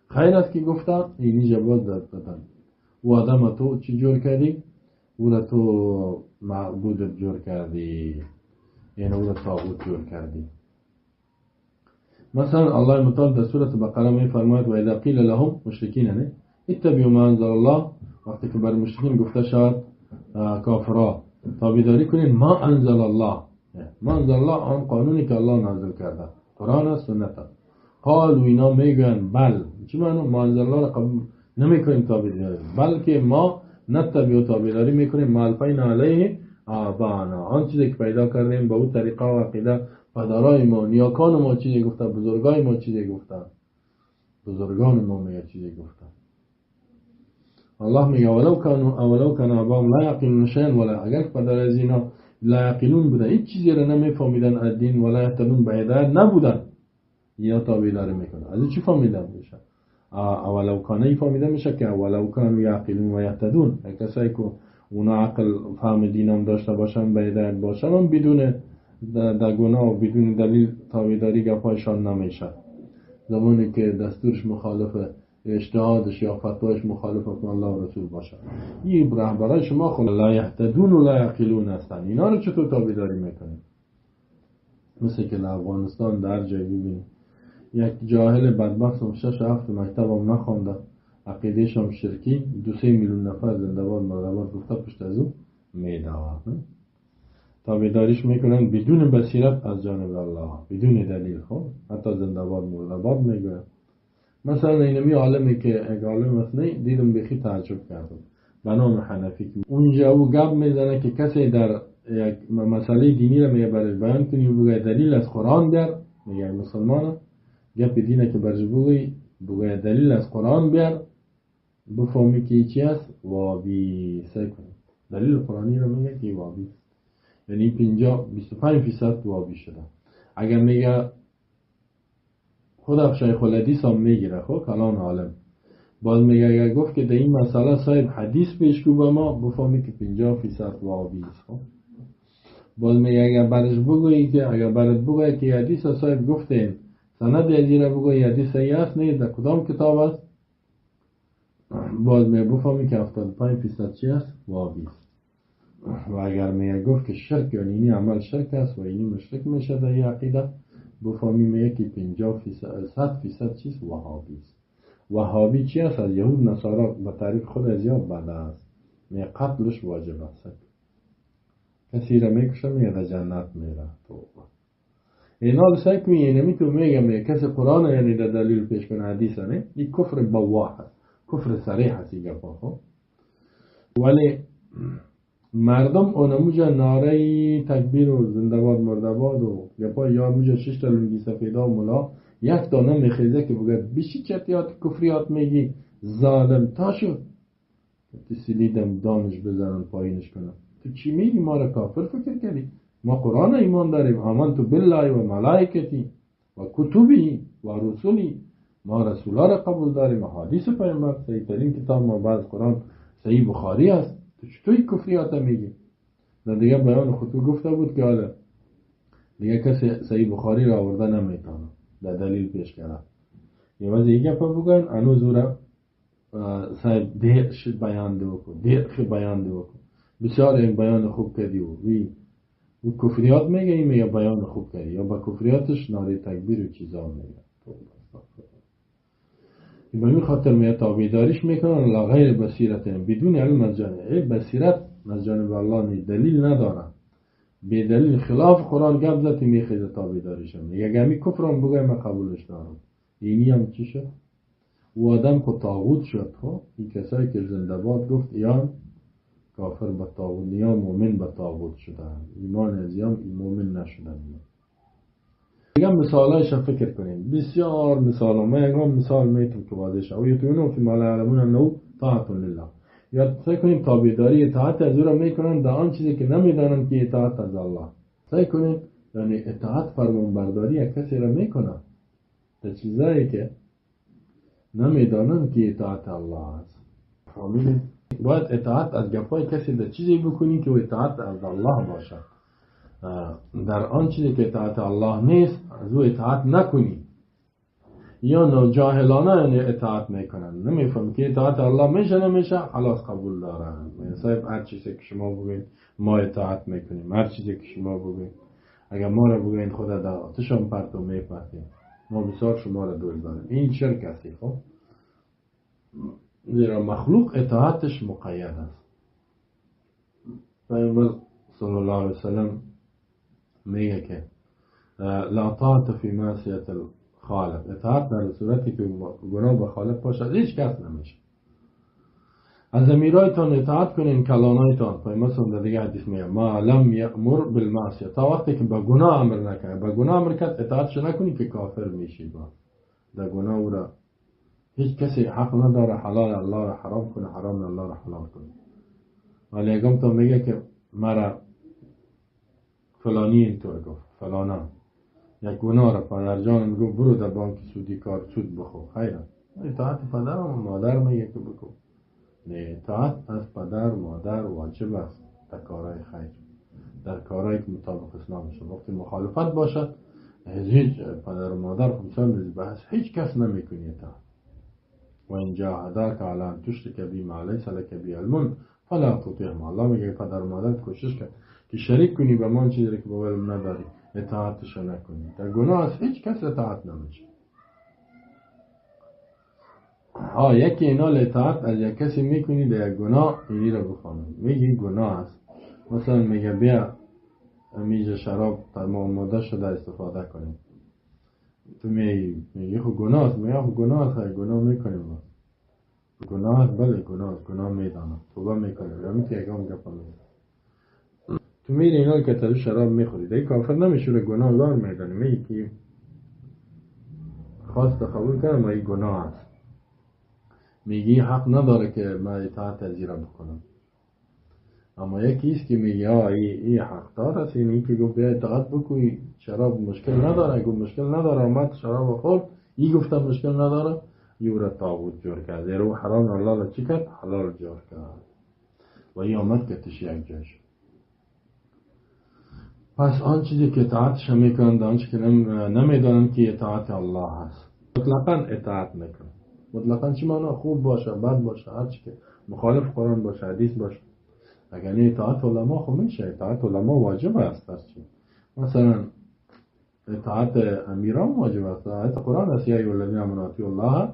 خیر است که گفته اینی جواز دادن. و آدم تو چی جور کردی؟ او را تو معبودت جور کردی، یعنی او را طاغوت جور کردی. مثلا الله متعال در سورة بقره می فرماید و اذا قیل لهم، مشرکین نه، اتبعوا ما انزل الله، وقتی که بر مشرکین گفته شد کافرها تابعداری کنین ما انزل الله، ما انزل الله آن قانونی که الله نازل کرده، قرآن است، سنت است. قالوا اینا میگن بل، چی معنی؟ ما انزل الله را قبول نمیکنیم تابعداری، بلکه ما نتبع تابعداری میکنیم ما الفینا علیه آبانا، آن چیزی که پیدا کردیم به او طریقه و عقیده پدرای ما، نیاکان ما چیزی گفته، بزرگای ما چیزی گفته، بزرگان ما میگه چیزی گفته. الله میگه ولو کان آباهم لا یعقلون شیئا ولا، اگر پدر از اینا لا یعقلون بودن، هیچ چیزی را نمیفهمیدن از دین، ولا یهتدون به هدایت نبودن، یا تابعداری میکنن. از چی فهمیدن میشه؟ ولو کان فهمیده میشه که ولو کانوا یعقلون و یهتدون، کسایی که اونا عقل فهم دینم داشته باشن، به هدایت باشن، اون بدون در گناه و بدون دلیل تابعداری گپایشان نمیشه. زمانی که دستورش مخالف اجتهادش یا فتوایش مخالف حکم الله و رسول باشه، این رهبرای شما خود لا یهتدون و لا یعقلون هستن. اینا رو چطور تابعداری میکنید؟ مثل که در افغانستان در جای ببینید یک جاهل بدبخت هم 6 و 7 مکتب هم نخوانده، عقیدهش هم شرکی، 2-3 میلیون نفر زنده باد مردباد گفته پشت از او میدوه. تابعداریش میکنن بدون بصیرت از جانب الله، بدون دلیل. خب حتی زنده باد مردباد میگوید. مثلا اینمی عالمی که یک عالم مثنی دیدم بخی تعجب کردم به نام حنفی که اونجا او گپ میزنه که کسی در یک مسئله دینی را میگه برش بیان کنی و بگه دلیل از قرآن بیار، میگه مسلمانه گپ دینه که برش بگه دلیل از قرآن بیار، بفهمی که چی است وابی سکن. دلیل قرآنی را میگه که وابی، یعنی 25% وابی شده. اگر میگه خود شیخ الحدیث هم میگیره، خب کلان عالم باز میگه اگر گفت که در این مسئله صاحب حدیث پیش کو به ما، بفهمی که 50% وابی است. خب باز میگه اگر برش بگویی که اگر برات بگویی که حدیث صاحب گفتین سند ازیره بگویی حدیث صحیح است نیست در کدام کتاب است، باز میگه بفهمی که 75% چی است وابی است. و اگر میگه گفت که شرک یعنی این عمل شرک است و اینی مشرک میشه در این عقیده، بفهمی میگه که 100% چیست وهابی است. وهابی چی است؟ از یهود نصارا به تعریف خود از یاد بده است، میگه قتلش واجب است، کسی را میکشه میگه در جنت میره. این حال سعی کنی یعنی می تو میگه کسی قرآن یعنی در دلیل پیش کنه حدیث نه، این کفر بواح است، کفر صریح است این گپا. خب ولی مردم اونموجا ناره تکبیر و زنده‌باد مرده‌باد و گپا یا موجا 6 تا لنگی سفیدا و ملا یک دانه میخیزه که بگه بیشی چطیات کفریات میگی ظالم تا شد تو سلیدم دانش بزنن پایینش کنن. تو چی میگی؟ ما را کافر فکر کردی؟ ما قرآن ایمان داریم، آمنت بالله و ملائکتی و کتبی و رسولی، ما رسولا را قبول داریم، حدیث پیامبر صحیح ترین کتاب ما بعد قرآن صحیح بخاری است. تو چطوری کفریات میگی؟ در دیگه بیان خطو گفته بود که حالا دیگه کسی صحیح بخاری را آورده نمیتونه در دلیل پیش کرده. یه وضع ایگه پا بگن انو زوره صاحب دیر شد بیان دو کو، دیر شد بیان دو کو، بسیار این بیان خوب کردی و کفریات میگه این میگه بیان خوب کردی، یا با کفریاتش ناره تکبیر و چیزا میگه. این به این خاطر میگه تابعداریش میکنن لا غیر بصیرت، بدون علم از جانب بصیرت از جانب الله نی، دلیل نداره، به دلیل خلاف قرآن گپ زد میخیزه تابعداریش میگه گمی کفرم بگه من قبولش دارم. اینی هم چی شد؟ و آدم خود طاغوت شد. خب این کسایی که زنده باد گفت یا کافر به طاغوت یا مومن به طاغوت شدن، ایمان از یا مومن نشدن. دیگه مثالایش فکر کنیم، بسیار مثال ها. من یکم مثال میتونم که واضح شه و یتونون فی ما لا یعلمون انه طاعت لله. یا سعی کنیم تابعداری اطاعت از او را میکنن در آن چیزی که نمیدانند که اطاعت از الله. سعی کنیم یعنی اطاعت فرمانبرداری یک کسی را میکنن در چیزایی که نمیدانند که اطاعت الله است. فهمیدید؟ باید اطاعت از گپای کسی در چیزی بکنی که اطاعت از الله باشد. در آن چیزی که اطاعت الله نیست از او اطاعت نکنی. یا جاهلانه یعنی اطاعت میکنن، نمیفهم که اطاعت الله میشه نمیشه، خلاص قبول دارن. صاحب هر چیزی که شما بگین ما اطاعت میکنیم، هر چیزی که شما بگین اگر ما را بگین خدا در آتش هم پرتو میپرتیم، ما بسیار شما را دوست داریم. این شرک است. خب زیرا مخلوق اطاعتش مقید است. پیامبر صلی الله علیه وسلم میگه که لا طاعت فی معصیة الخالق، اطاعت در صورتی که گناه به خالق باشد هیچ کس نمیشه. از امیرایتان اطاعت کنین کلانایتان. پیامبر صلی الله علیه و حدیث میگه ما لم یأمر بالمعصیه، تا وقتی که به گناه امر نکنه، به گناه امر کرد اطاعتش نکنی که کافر میشی. با در گناه او را هیچ کسی حق نداره حلال الله را حرام کنه، حرام الله را حلال کنه. ولی اگم تو میگه که مرا فلانی اینطور گفت، فلانا یک گناه را پدر جان میگو برو در بانک سودی کار سود بخو، خیره. اطاعت پدر و مادر میگه که بکن. نه، اطاعت از پدر و مادر واجب است در کارهای خیر، در کارهایی که مطابق اسلام شد. وقتی مخالفت باشد هیچ پدر و مادر خمسان بحث هیچ کس نمیکنی اطاعت. و این جاهداک علی ان تشرک بی ما لیس لک به علم فلا تطیعهما. الله میگه پدر و مادر کوشش کن که شریک کنی به من چیزی که با علم نداری، اطاعتش نکنی. در گناه از هیچ کس اطاعت نمیشه. یکی اینال اطاعت از یک کسی میکنی در یک گناه، اینی را بخوانم میگی گناه است. مثلا میگه بیا میز شراب آماده شده استفاده کنیم، تو میگی خب گناه است، میگه خب گناه است، گناه میکنیم ما. گناه است، بله گناه است، گناه میدانم، توبه میکنیم، یا میگه یکم گپا میگه. تو میری اینا که تو شراب میخوری، دیگه کافر نمیشوره، گناهگار میدانی، میگی که خواست قبول کنم ما این گناه است، میگی حق نداره که من اطاعت از این را بکنم. اما یکی است که میگه این حق دار است، اینی که گفت بیا اطاعت بکنی، شراب مشکل نداره، گفت مشکل نداره، اومد شراب خورد، این گفتم مشکل نداره، یه را طاغوت جور کرد، زیرا حرام الله را چی کرد؟ حلال جور کرد و این آمد که تشی یک جاش. پس آن چیزی که اطاعتش میکنند، آنچه که نمیدانم که اطاعت الله هست، مطلقا اطاعت میکنم. مطلقا چی معنی؟ خوب باشه، بد باشه، هر چی که مخالف قرآن باشه، حدیث باشه. اگر نه اطاعت علما خب میشه، اطاعت علما واجب است. مثلا اطاعت امیران واجب است، اطاعت قرآن است، یا ایها الذین آمنوا اطیعوا الله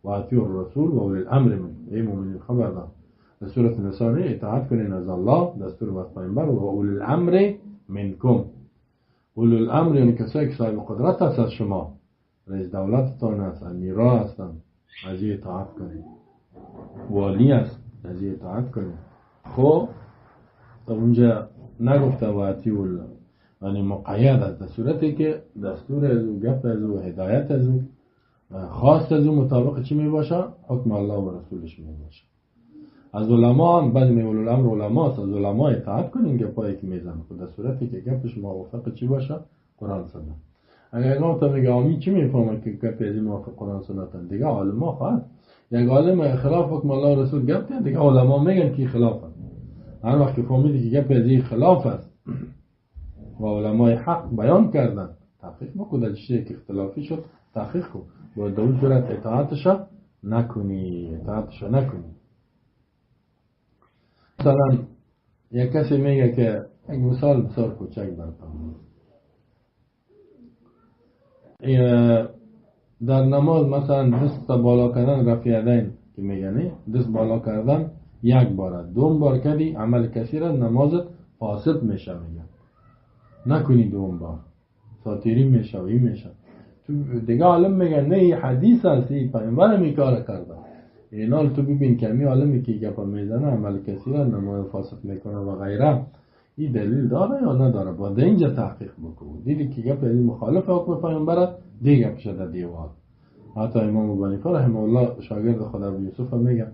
و اطیعوا الرسول و اولی الامر منکم. ای مؤمنین خبردار، در سورة نساء اطاعت کنین از الله، دستور و پیامبر، و اولی الامر منکم. اولی الامر یعنی کسایی که صاحب قدرت هست از شما، رئیس دولتتان است، امیرا هستند، از این اطاعت کنین. والی است، از این اطاعت کنین. خب تا اونجا نگفته و اطیعوا الله، یعنی مقید است، در صورتی که دستور از او، گفت از او، هدایت از او، خواست از او مطابق چی می باشه؟ حکم الله و رسولش می باشه. از علما هم بعد میولو الامر علما است، از علما اطاعت کنین گپایی که میزنن، در صورتی که گپش موافق چی باشه؟ قرآن سنت. اگر اینا تا میگه آمی چی میفهمه که گپ از موافق قرآن سنت؟ دیگه علما خواهد یک عالم خلاف حکم الله و رسول گپ کرد، دیگه علما میگن که خلاف است. هر وقت که فهمیدی که گپ از خلاف است و علمای حق بیان کردن، تحقیق بکن، در چیزی که اختلافی شد تحقیق کن، با دو جورت اطاعتش نکنی. مثلا یک کسی میگه که یک مثال بسیار کوچک براتون، در نماز مثلا دست بالا کردن، رفع یدین که میگنی، دست بالا کردن یک بار، دوم بار کردی عمل کسی را، نمازت فاسد میشه، میگن نکنی دوم بار، ساتیری میشه و این میشه. تو دیگه عالم میگن نه این حدیث هست، این پیامبر می کار کرده. اینال تو ببین کمی عالمی که گپا میزنه، عمل کسی را نماز فاسد میکنه و غیره، این دلیل داره یا نداره؟ باید اینجا تحقیق بکنی. دیدی که گپ این مخالف حکم پیامبر دیگه شده دیوار. حتی امام ابو حنیفه رحمه الله شاگرد خود ابو یوسف میگه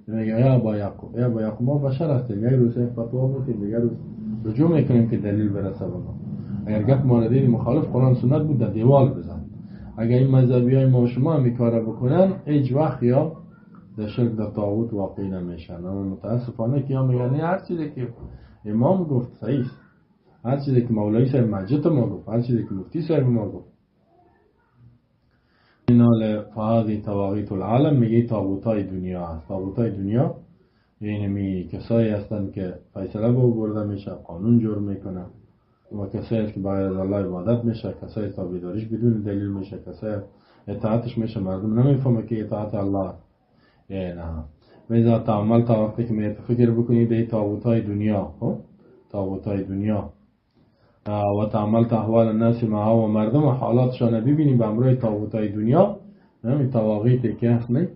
یا ابا یعقوب ما بشر هستیم، یک روز فتوا میدیم، دیگه روز رجوع میکنیم که دلیل برسه به ما. اگر گپ موردی مخالف قرآن سنت بود در دیوال بزن. اگر این مذهبی های ما شما هم کار بکنن، هیچ وقت یا در شرک در طاغوت واقعی نمیشن. اما متاسفانه که میگن هر چیزی که امام گفت صحیح است، هر چیزی که مولوی صاحب مسجد ما گفت، هر چیزی که مفتی صاحب ما گفت. اینال فهذه طواغیت العالم، میگه طاغوتای دنیا هست. طاغوتای دنیا یعنی کسایی هستند که فیصله به برده میشه، قانون جور میکنه، و کسایی است که باید از الله عبادت میشه، کسایی تابعداریش بدون دلیل میشه، کسایی اطاعتش میشه مردم نمیفهمه که اطاعت الله. نه میذار تعامل تا وقتی که میت فکر بکنید این طاغوتای دنیا، طاغوتای دنیا و تعامل تا احوال الناس معها و مردم و حالاتشان ببینید به امروی طاغوتای دنیا، همین طواغیتی که هست نه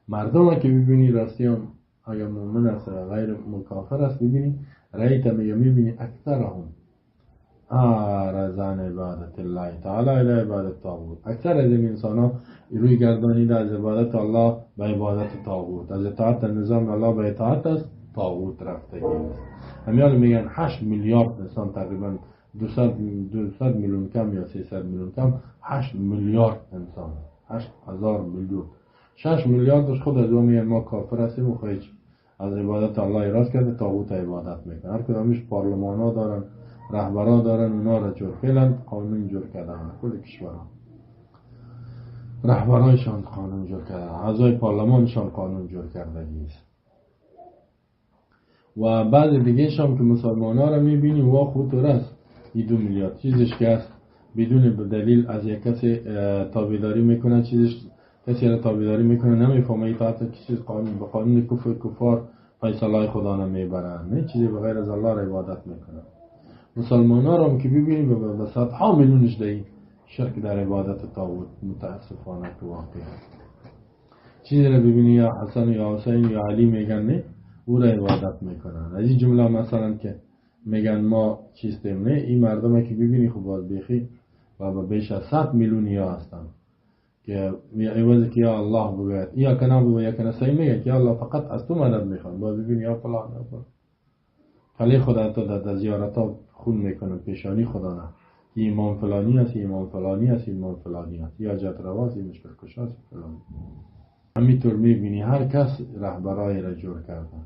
مردم که ببینید راستیان اگر مؤمن است غیر مکافر است، ببینید رایت میبینید اکثرهم رضان عبادت الله تعالی الی عبادت طاغوت. اکثر از این انسان ها روی گردانیده از عبادت الله به عبادت طاغوت، از اطاعت نظام الله به اطاعت از طاغوت رفتگی است. همیان میگن 8 میلیارد انسان، تقریبا 200 میلیون کم یا 300 میلیون کم، 8 میلیارد انسان، 8000 میلیون، 6 میلیاردش خود از اون میگن ما کافر هستیم و خیلی از عبادت الله ایراز کرده، طاغوت عبادت میکنن. هر کدامش پارلمان ها دارن، رهبران دارن، اونا را جور فعلا قانون جور کردن، کل کشورها رهبرانشان قانون جور کردن، اعضای پارلمانشان قانون جور کردگی است. و بعض دیگه شام که مسلمان ها را میبینی و خود است، این 2 میلیارد چیزش که است بدون دلیل از یک کسی تابعداری میکنه، چیزش کسی را تابعداری میکنه نمیفهمه اطاعت که چیز قانون به قانون کفار فیصله خدا نمیبرن، نه چیزی به غیر از الله را عبادت میکنن. مسلمان ها را هم که ببینیم به صدها میلیونش دهی شرک در عبادت طاغوت متاسفانه تو واقع چیزی را ببینی یا حسن یا حسین یا علی میگن نه او را عبادت میکنن. از این جمله مثلا که میگن ما چیستیم نه، این مردم که ببینی خب باز بیخی و بیش از 100 میلیون یا هستن که عوضی که یا الله بگوید یا کنابو و یا کنسایی میگه که یا الله فقط از تو مدد میخوان، باز ببینی یا فلان یا فلان خلی خدا تو در زیارت ها خون میکنن پیشانی خدا نه این امام فلانی هست، این امام فلانی هست، این امام فلانی هست، یا حاجت رواست، این مشکل کش هست فلانی. همینطور میبینی هر کس رهبرای را جور کردن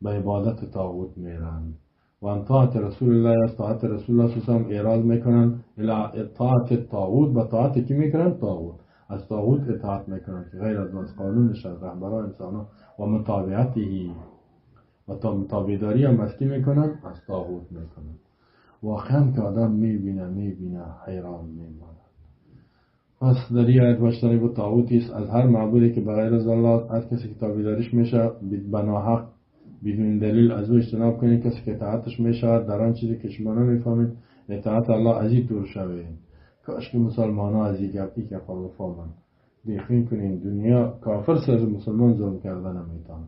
به عبادت طاغوت میرن و ان طاعت رسول الله است، طاعت رسول الله صلی الله علیه و آله اعراض میکنن الی طاعت طاغوت، با طاعت کی میکنن؟ طاغوت. از طاغوت اطاعت میکنن که غیر از قانونش از رهبران انسان و متابعته و تا متابعداری هم مسکی میکنن از طاغوت میکنن. واقعا که آدم میبینه حیران میماند. پس در این آیت باشتنی با طاغوتی است از هر معبودی که بغیر از الله، از کسی که تابعداریش میشه بناحق بدون دلیل از او اجتناب کنید. کسی که اطاعتش میشود در آن چیزی که شما نمیفهمید اطاعت الله از این طور شوید. کاش که مسلمان ها از این گپی که بفهمن دیخین کنین دنیا کافر سر مسلمان ظلم کردن نمیتونه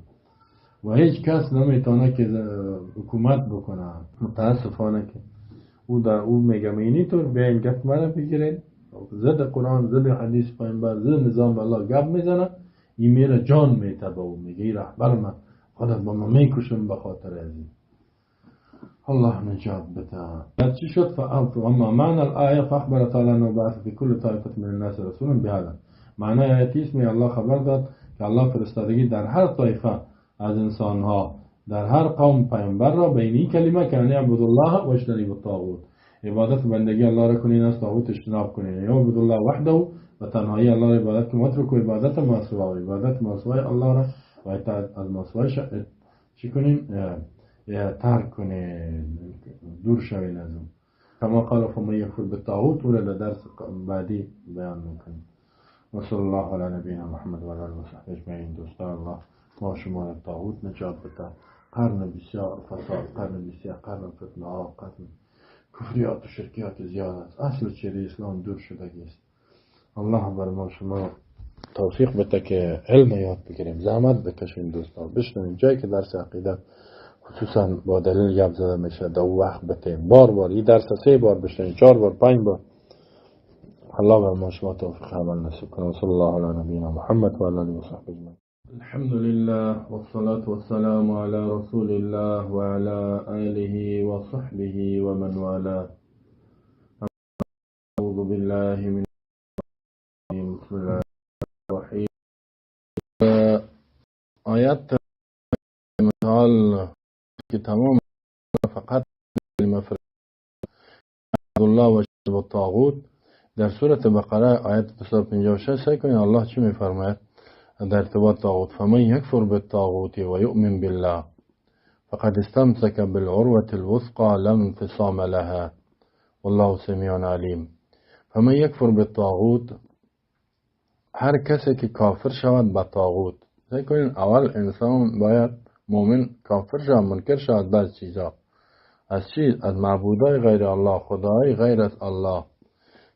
و هیچ کس نمیتونه که حکومت بکنه. متاسفانه که او در او میگم اینی طور بیاین گپ مرا بگیرین ضد قرآن ضد حدیث پیامبر ضد نظام الله گپ میزنه، این میره جان میتبه و میگه ای رهبر من خودت با من میکشم به خاطر ازی. الله نجات بده. چی شد؟ فاما معنی الآیه فاخبر تعالی انه بعث فی کل طائفه من الناس رسولا بهذا. معنی آیه است می الله خبر داد که الله فرستادگی در هر طایفه از انسان ها در هر قوم پیامبر را به این کلمه که ان اعبدوا الله و اجتنبوا الطاغوت، عبادت بندگی الله را کنین از طاغوت اجتناب کنین، یا عبدوا الله وحده و تنهایی الله را عبادت کنین، واترکوا عبادت ما سواه، عبادت ما سواه الله را و اطاعت از ما سواه چی کنین؟ ترک کنین، دور شوین از اون. کما قال فمن یکفر بالطاغوت و در درس بعدی بیان میکنیم. و صلی الله علی نبینا محمد و علی آله و صحبه اجمعین. دوستان الله ما شما طاغوت نجات بده. قرن بسیار فساد، قرن بسیار قرن فتنه ها، قرن کفریات و شرکیات زیاد است. اصل چیره اسلام دور شدگی است. الله بر ما شما توفیق بده که علم یاد بگیریم، زحمت بکشیم دوستان، بشنویم جایی که درس عقیده خصوصا با دلیل گپ زده میشه دو وقت بتیم بار این درس 3 بار بشنویم، 4 بار 5 بار. الله بر ما شما توفیق عمل نصیب کنه. صلی الله علی نبینا محمد و علی آله و صحبه اجمعین. الحمد لله والصلاة والسلام على رسول الله وعلى آله وصحبه ومن والاه. أعوذ بالله من بسم الله الرحمن الرحيم. آیات مثال که تمام فقط کلمه الله و اجتناب الطاغوت در سوره بقره آیت 256 سعی کنید الله چی میفرماید در ارتباط طاغوت؟ فمن یکفر بالطاغوت و یؤمن بالله فقد استمسك بالعروة الوثقى لا انفصام لها والله سمیع علیم. فمن یکفر بالطاغوت، هر کسی که کافر شود به طاغوت. سعی کنید اول انسان باید مؤمن کافر شود، منکر شود بعض چیزا. از چیز؟ از معبودای غیر الله، خدای غیر از الله،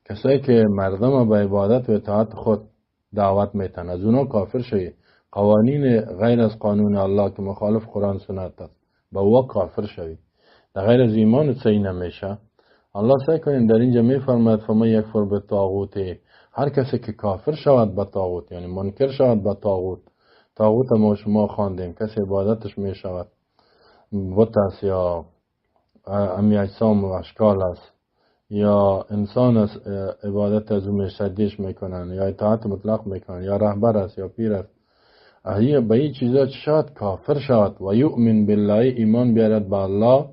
کسایی که مردم به عبادت و اطاعت خود دعوت میتن، از اونا کافر شوی. قوانین غیر از قانون الله که مخالف قرآن سنت است به او کافر شوی، در غیر از ایمان صحیح نمیشه. الله سعی کنین در اینجا میفرماید فمن یکفر بالطاغوت، هر کسی که کافر شود به طاغوت یعنی منکر شود به طاغوت. طاغوت ما شما خواندیم کسی عبادتش میشود بت است یا امی اجسام و اشکال است یا انسان است عبادت از اون شدیش میکنن یا اطاعت مطلق میکنن یا رهبر است یا پیر است، به این چیزا شاید کافر شود و یؤمن بالله، ایمان بیارد به الله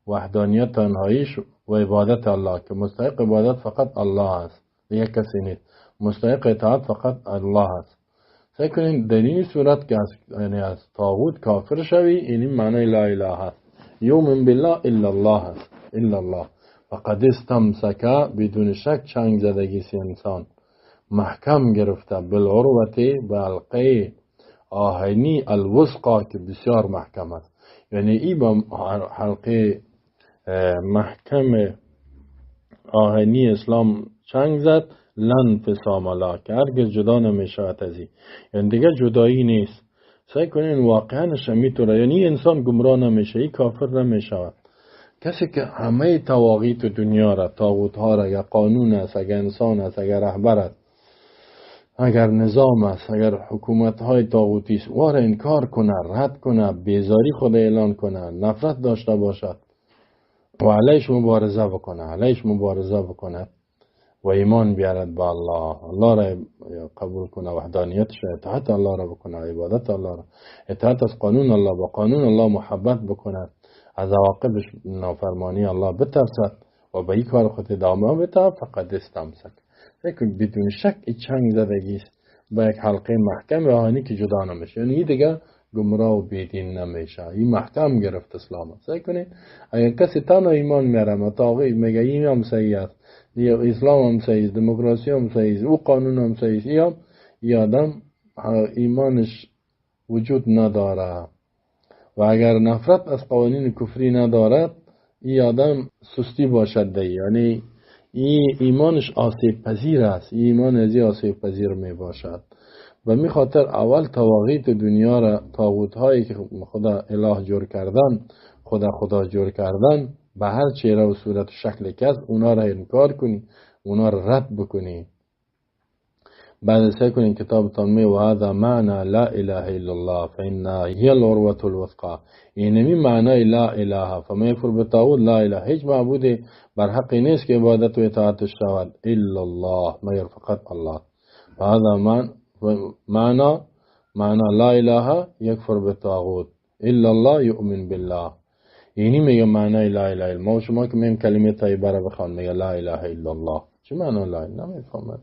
وحدانیت تنهاییش و عبادت الله که مستحق عبادت فقط الله است، دیگه کسی نیست. مستحق اطاعت فقط الله است. سعی کنین در این صورت که از طاغوت کافر شوی، این معنی لا اله است. یؤمن بالله الا الله است، الا الله. فقد استمسک، بدون شک چنگ زدگی سی انسان محکم گرفته، بالعروة به حلقه آهنی الوثقا که بسیار محکم است. یعنی این با حلقه محکم آهنی اسلام چنگ زد، لن فسام لا، که هرگز جدا نمی شود از این، یعنی دیگه جدایی نیست. سعی کنین واقعا شمیتوره، یعنی انسان گمراه نمیشه، این کافر نمیشود. کسی که همه تواغیت دنیا را، طاغوت ها را، اگر قانون است، اگر انسان است، اگر رهبر است، اگر نظام است، اگر حکومت های طاغوتی است، وار انکار کنه، رد کنه، بیزاری خود اعلان کنه، نفرت داشته باشد و علیش مبارزه بکنه و ایمان بیارد به الله، الله را قبول کنه، وحدانیتش، اطاعت الله را بکنه، عبادت الله را، اطاعت از قانون الله، با قانون الله محبت بکنه، از عواقب نافرمانی الله بترسد و به این کار خود ادامه بده، فقط استمسک. فکر بدون شک این چنگ زدگی است با یک حلقه محکم آهنی که جدا نمیشه، یعنی این دیگه گمراه و بیدین نمیشه. این محکم گرفت اسلام. سعی کنید اگر کسی تنها ایمان میاره و طاغوت میگه این هم صحیح است، یا اسلام هم صحیح است، دموکراسی هم صحیح است، او قانون هم صحیح است، یا آدم ایمانش وجود نداره. و اگر نفرت از قوانین کفری ندارد، این آدم سستی باشد ده، یعنی این ایمانش آسیب پذیر است، این ایمان از این آسیب پذیر می باشد. و می خاطر اول تواغیت دنیا را، طاغوت هایی که خدا اله جور کردن، خدا جور کردن، به هر چهره و صورت و شکل کس اونا را انکار کنی، اونا را رد بکنی. بعد سعی کنین کتابتان می و هذا معنی لا اله الا الله فإنها هي العروة الوثقى. اینمی معنی لا اله، فمن یکفر بالطاغوت، لا اله، هیچ معبود بر حق نیست که عبادت و اطاعتش شود الا الله، مگر فقط الله. و هذا معنی لا اله یکفر بالطاغوت الا الله یؤمن بالله. اینی میگه معنی لا اله الا. ما شما که میم کلمه طیبه را بخوان میگه لا اله الا الله، چه معنی لا اله؟ نمیفهمم.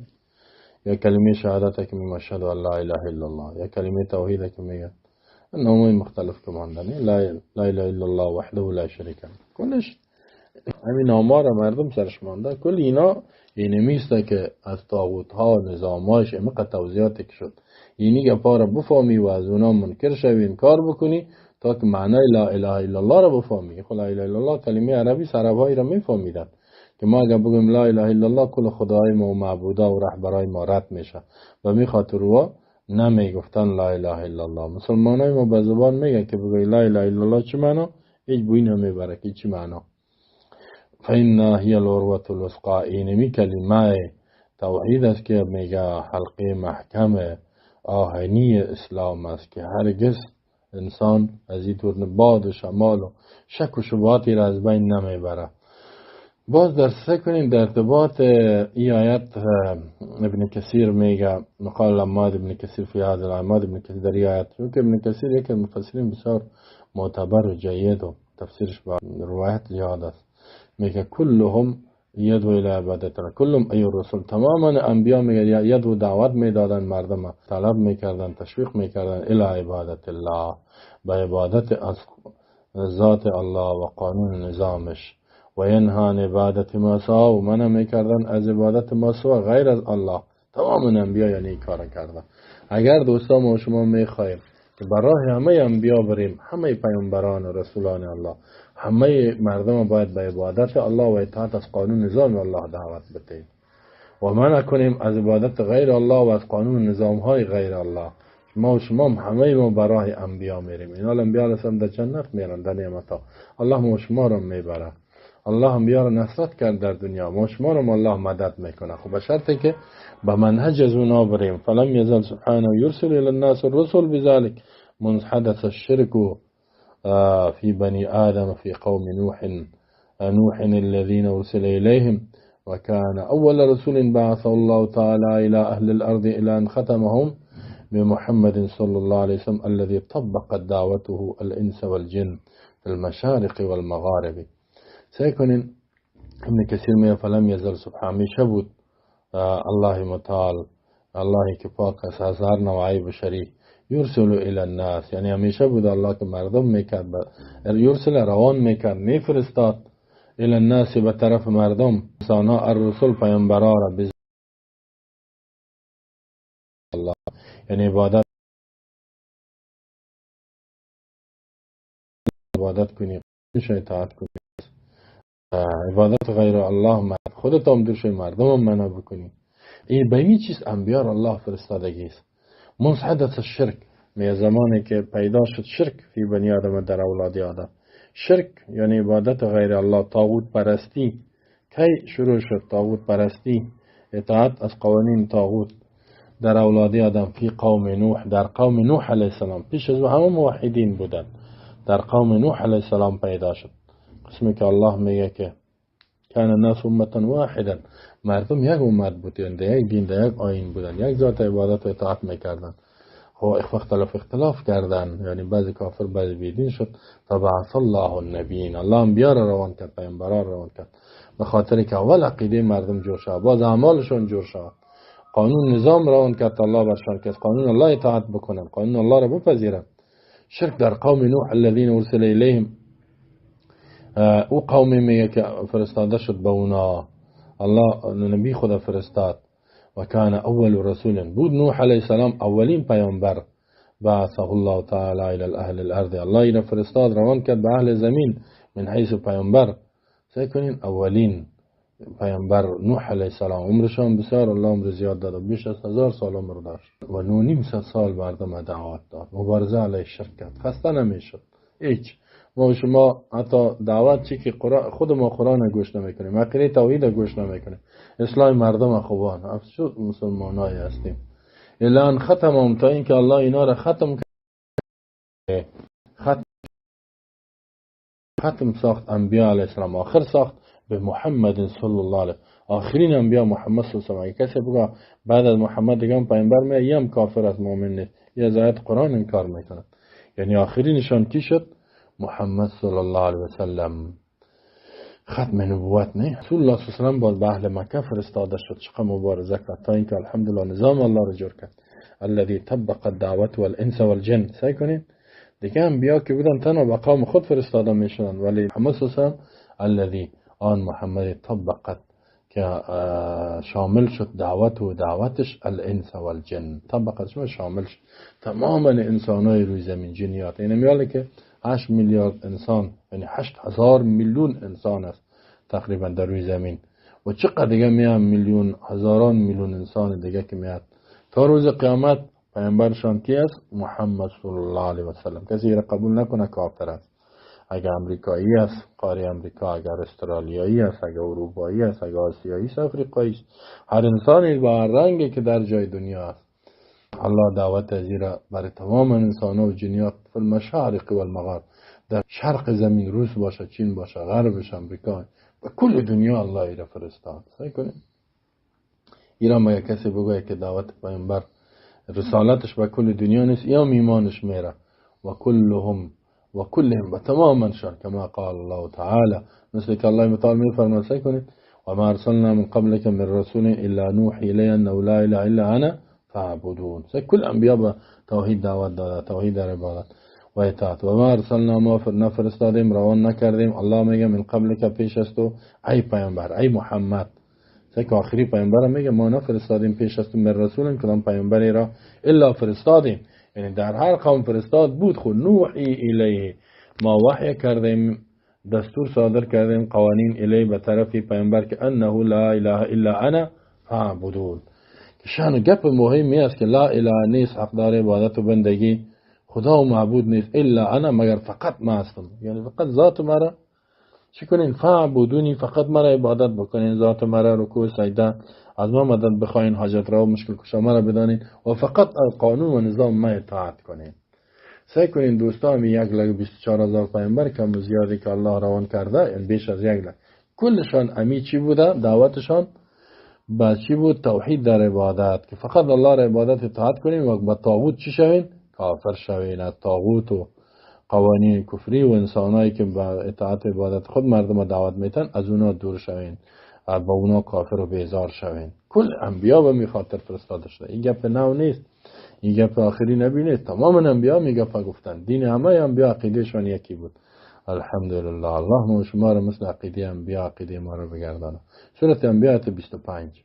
یا کلمه شهادت که میگه اشهد ان لا اله الا الله، یا کلمه توحید که میگه نامه مختلف که ماندنی لا اله الا الله وحده لا شریک له، کلش همین نامه را مردم سرش مانده. کل اینا اینمیسته که از طاغوت ها نظاماش امقه توضیحاتی که شد، اینی گپا را بفهمی و از اونا منکر شوی، انکار بکنی تا که معنی لا اله الا الله را بفهمی. خب لا اله الا الله کلمه عربی عربایی را میفهمیدن که ما اگر بگیم لا اله الا الله کل خدای ما و معبودا و رهبرای ما رد میشه و می خاطر و نمیگفتن لا اله الا الله. مسلمانای ما به زبان میگن که بگوی لا اله الا الله چه معنا، هیچ بوی نمیبره که چی معنا. فإنها هي العروة الوثقى، اینمی کلمه توحید است که میگه حلقه محکم آهنی اسلام است که هرگز انسان از این طور باد و شمال و شک و شبهاتی را از بین نمیبره. باز در سکنین در ارتباط ای آیت ابن کثیر میگه مقال عماد ابن کثیر فی هذا العماد ابن کثیر در ای آیت، چون که ابن کثیر یکی مفسرین بسیار معتبر و جید و تفسیرش با روایت زیاد است. میگه کلهم یدو الی عبادت الله، کلهم ای رسول، تماما انبیا میگه یدو دعوت میدادن مردم، طلب میکردن، تشویق میکردن الی عبادت الله، به عبادت از ذات الله و قانون نظامش، و ینهان عبادت ما سوا، و منع میکردن از عبادت ما سوا غیر از الله. تمام انبیا یعنی این کار کردن. اگر دوستا ما شما میخوایم که برای همه انبیا بریم، همه پیامبران و رسولان الله، همه مردم باید به عبادت الله و اطاعت از قانون نظام الله دعوت بدهیم و منع کنیم از عبادت غیر الله و از قانون نظام های غیر الله. ما و شما همه ما برای انبیا میریم، این انبیا رسم در جنت میرن، در نعمت الله ما و شما رو میبره. الله انبیا رو نصرت کرد در دنیا، ما شما رو الله مدد میکنه. خب به شرطی که به منهج از اونا بریم. فلم یزل سبحانه یرسل الی الناس الرسل بذلك منذ حدث الشرك في بني آدم في قوم نوح الذين أرسل إليهم، وكان أول رسول بعثه الله تعالى إلى أهل الأرض إلى أن ختمهم بمحمد صلى الله عليه وسلم الذي طبقت دعوته الإنس والجن في المشارق والمغارب. سيكون ابن كثير من فلم يزل سبحانه شبود الله متعال، الله که پاک از هزار نوعی بشری، یرسل الی الناس، یعنی همیشه بود الله که مردم میکرد، یرسل روان میکرد، میفرستاد الی الناس به طرف مردم، انسانها الرسول پیامبرا را یعنی عبادت کنی، میشه اطاعت کنی. عبادت غیر الله خودت هم دور شوی، مردم هم منع بکنی. این به این چیز انبیاء الله فرستادگی است. منذ حدث الشرك، می زمانی که پیدا شد شرک فی بنی آدم، در اولاد آدم. شرک یعنی عبادت غیر الله، طاغوت پرستی. کی شروع شد طاغوت پرستی، اطاعت از قوانین طاغوت در اولاد آدم؟ فی قوم نوح، در قوم نوح علیه السلام. پیش از او همه موحدین بودند، در قوم نوح علیه السلام پیدا شد. قسمی که الله میگه که کان الناس امة واحدا، مردم یک امت بودند، یک دین، یک آیین بودند، یک ذات عبادت و اطاعت میکردند. خب اختلاف کردند، یعنی بعضی کافر بعضی بیدین شد. فبعث الله النبیین، الله انبیا را روان کرد، پیامبران روان کرد، به خاطر که اول عقیده مردم جور شد، باز اعمالشون جور شد. قانون نظام روان کرد الله برشان که از قانون الله اطاعت بکنن، قانون الله را بپذیرن. شرک در قوم نوح الذین ارسل الیهم، او قومی میگه که فرستاده شد به اونا، الله نبی خدا فرستاد. و کان اول رسول، بود نوح علیه السلام اولین پیامبر. بعثه الله تعالی الى اهل الارض، الله اینو فرستاد روان کرد به اهل زمین، من حیث پیامبر. سعی کنین اولین پیامبر نوح علیه السلام، عمرشان بسیار، الله عمر زیاد داد، بیش از 1000 سال عمر داشت و 9.5 سال مردم دعوت داد، مبارزه علیه شرک کرد، خسته نمیشد هیچ. ما و شما حتی دعوت چی که خود ما قرآن گوش نمیکنیم، عقیده توحید گوش نمیکنیم، اصلاح مردم خوبان، افسوس مسلمانای هستیم. الان ختم تا این که الله اینا را ختم کرد، ختم ساخت انبیاء علیه السلام، آخر ساخت به محمد صلی الله علیه. آخرین انبیاء محمد صلی الله علیه. کسی بگه بعد از محمد دیگه هم پیامبر میاد، یه هم کافر از مؤمن نیست، یه از آیات قرآن انکار میکنه. یعنی آخرینشان کی شد؟ محمد صلی الله علیه و سلم. ختم نبوت نه، رسول الله صلی الله علیه و سلم باز به اهل مکه فرستاده شد، چقدر مبارزه کرد تا اینکه الحمدلله نظام الله را جور کرد. الذي طبق الدعوت والانس والجن. سعی کنید دیگه انبیا که بودن تنها به قوم خود فرستاده میشدن، ولی محمد صلی الله علیه و سلم الذي، آن محمد طبقت که شامل شد دعوت و دعوتش الانس والجن، طبقتش شامل شد تمام انسانای روی زمین، جنیات. این میاله که 8 میلیارد انسان، یعنی 8000 میلیون انسان است تقریبا در روی زمین، و چقدر دیگه میان میلیون، هزاران میلیون انسان دیگه که میاد تا روز قیامت. پیامبرشان کی است؟ محمد صلی الله علیه و سلم. کسی را قبول نکنه کافر است. اگر امریکایی است قاری امریکا، اگر استرالیایی است، اگر اروپایی است، اگر آسیایی است، افریقایی است، هر انسانی با هر رنگی که در جای دنیا است، الله دعوت ازیرا برای تمام انسان و جنیات فی المشارق و المغارب، در شرق زمین، روس باشه، چین باشه، غربش، امریکا، و کل دنیا الله ایرا فرستاد. سعی کنید ایران ما کسی بگوید که دعوت پیامبر رسالتش به کل دنیا نیست، یا ایمانش میره. و کلهم و تمامشان کما قال الله تعالی، مثل که الله متعال میفرماید. سعی کنید و ما ارسلنا من قبلك من رسول الا نوحی الیه انه لا اله الا انا فاعبدون. کل انبیا به توحید دعوت داده، توحید در عبادت و اطاعت. و ما ارسلنا، ما نفرستادیم، روان نکردیم، الله میگه من قبلك، پیش از تو، ای پیامبر، ای محمد. که آخری پیامبر میگه ما نفرستادیم پیش از تو من رسول، کدام پیامبری را الا فرستادیم، یعنی در هر قوم فرستاد بود. خود نوحی الیه، ما وحی کردیم، دستور صادر کردیم، قوانین الیه به طرفی پیامبر که انه لا اله الا انا فاعبدون. که شأن و گپ مهمی است که لا اله نیست حقدار عبادت و بندگی، خدا و معبود نیست، الا انا، مگر فقط ما هستم، یعنی فقط ذات مرا چی کنین؟ فعبدونی، فقط مرا عبادت بکنین، ذات مرا رکوع سجده، از ما مدد بخواین، حاجت را و مشکل کشا مرا بدانین، و فقط از قانون و نظام ما اطاعت کنین. سعی کنین دوستان، 1,24,000 پیامبر کم و زیادی که الله روان کرده، یعنی بیش از 1 لک، کلشان امی چی بوده؟ دعوتشان با چی بود؟ توحید در عبادت، که فقط الله را عبادت اطاعت کنین و با طاغوت چی شوین؟ کافر شوین. از طاغوت و قوانین کفری و انسانایی که با اطاعت عبادت خود مردم دعوت میتن، از اونا دور شوین، با اونا کافر و بیزار شوین. کل انبیا به می خاطر فرستاده شده. این گپ نو نیست، این گپ آخری نبی نیست، تمام انبیا می گپ گفتن. دین همه انبیا عقیدهشون یکی بود. الحمدلله. الله ما شما را مثل عقیده انبیا عقیده ما را بگردانه. سورة انبیا 25.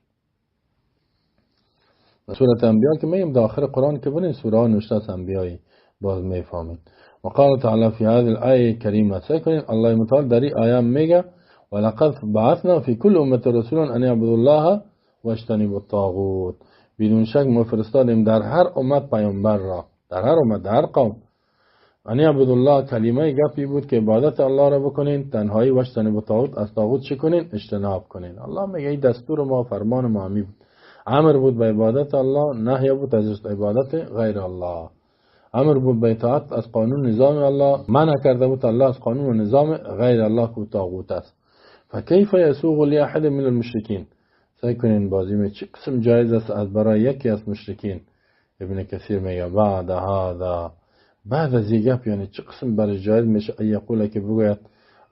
سورة انبیاء که میگیم در آخر قرآن که برین سوره ها نوشته از انبیایی باز میفهمید. و قال تعالی فی هذه الآیه کریمه سیکنین الله متعال در این آیه میگه ولقد بعثنا فی کل امت رسولا ان یعبدوا الله واجتنبوا الطاغوت. بدون شک ما فرستادیم در هر امت پیامبر را، در هر امت، در هر قوم. ان یعبدوا الله کلمه گپی بود که عبادت الله را بکنین، تنهایی واجتنبوا الطاغوت، از طاغوت چه کنین؟ اجتناب کنین. الله میگه این دستور ما، فرمان ما همی بود. امر بود به عبادت الله، نهی بود از عبادت غیر الله. امر بود به اطاعت از قانون نظام الله، منع کرده بود الله از قانون و نظام غیر الله که طاغوت است. فکیف یسوغ لاحد من المشرکین. سعی کنین بازی می چه قسم جایز است از برای یکی از مشرکین. ابن کثیر میگه بعد هذا، بعد از این گپ یعنی چه قسم برای جایز میشه ای یقوله که بگوید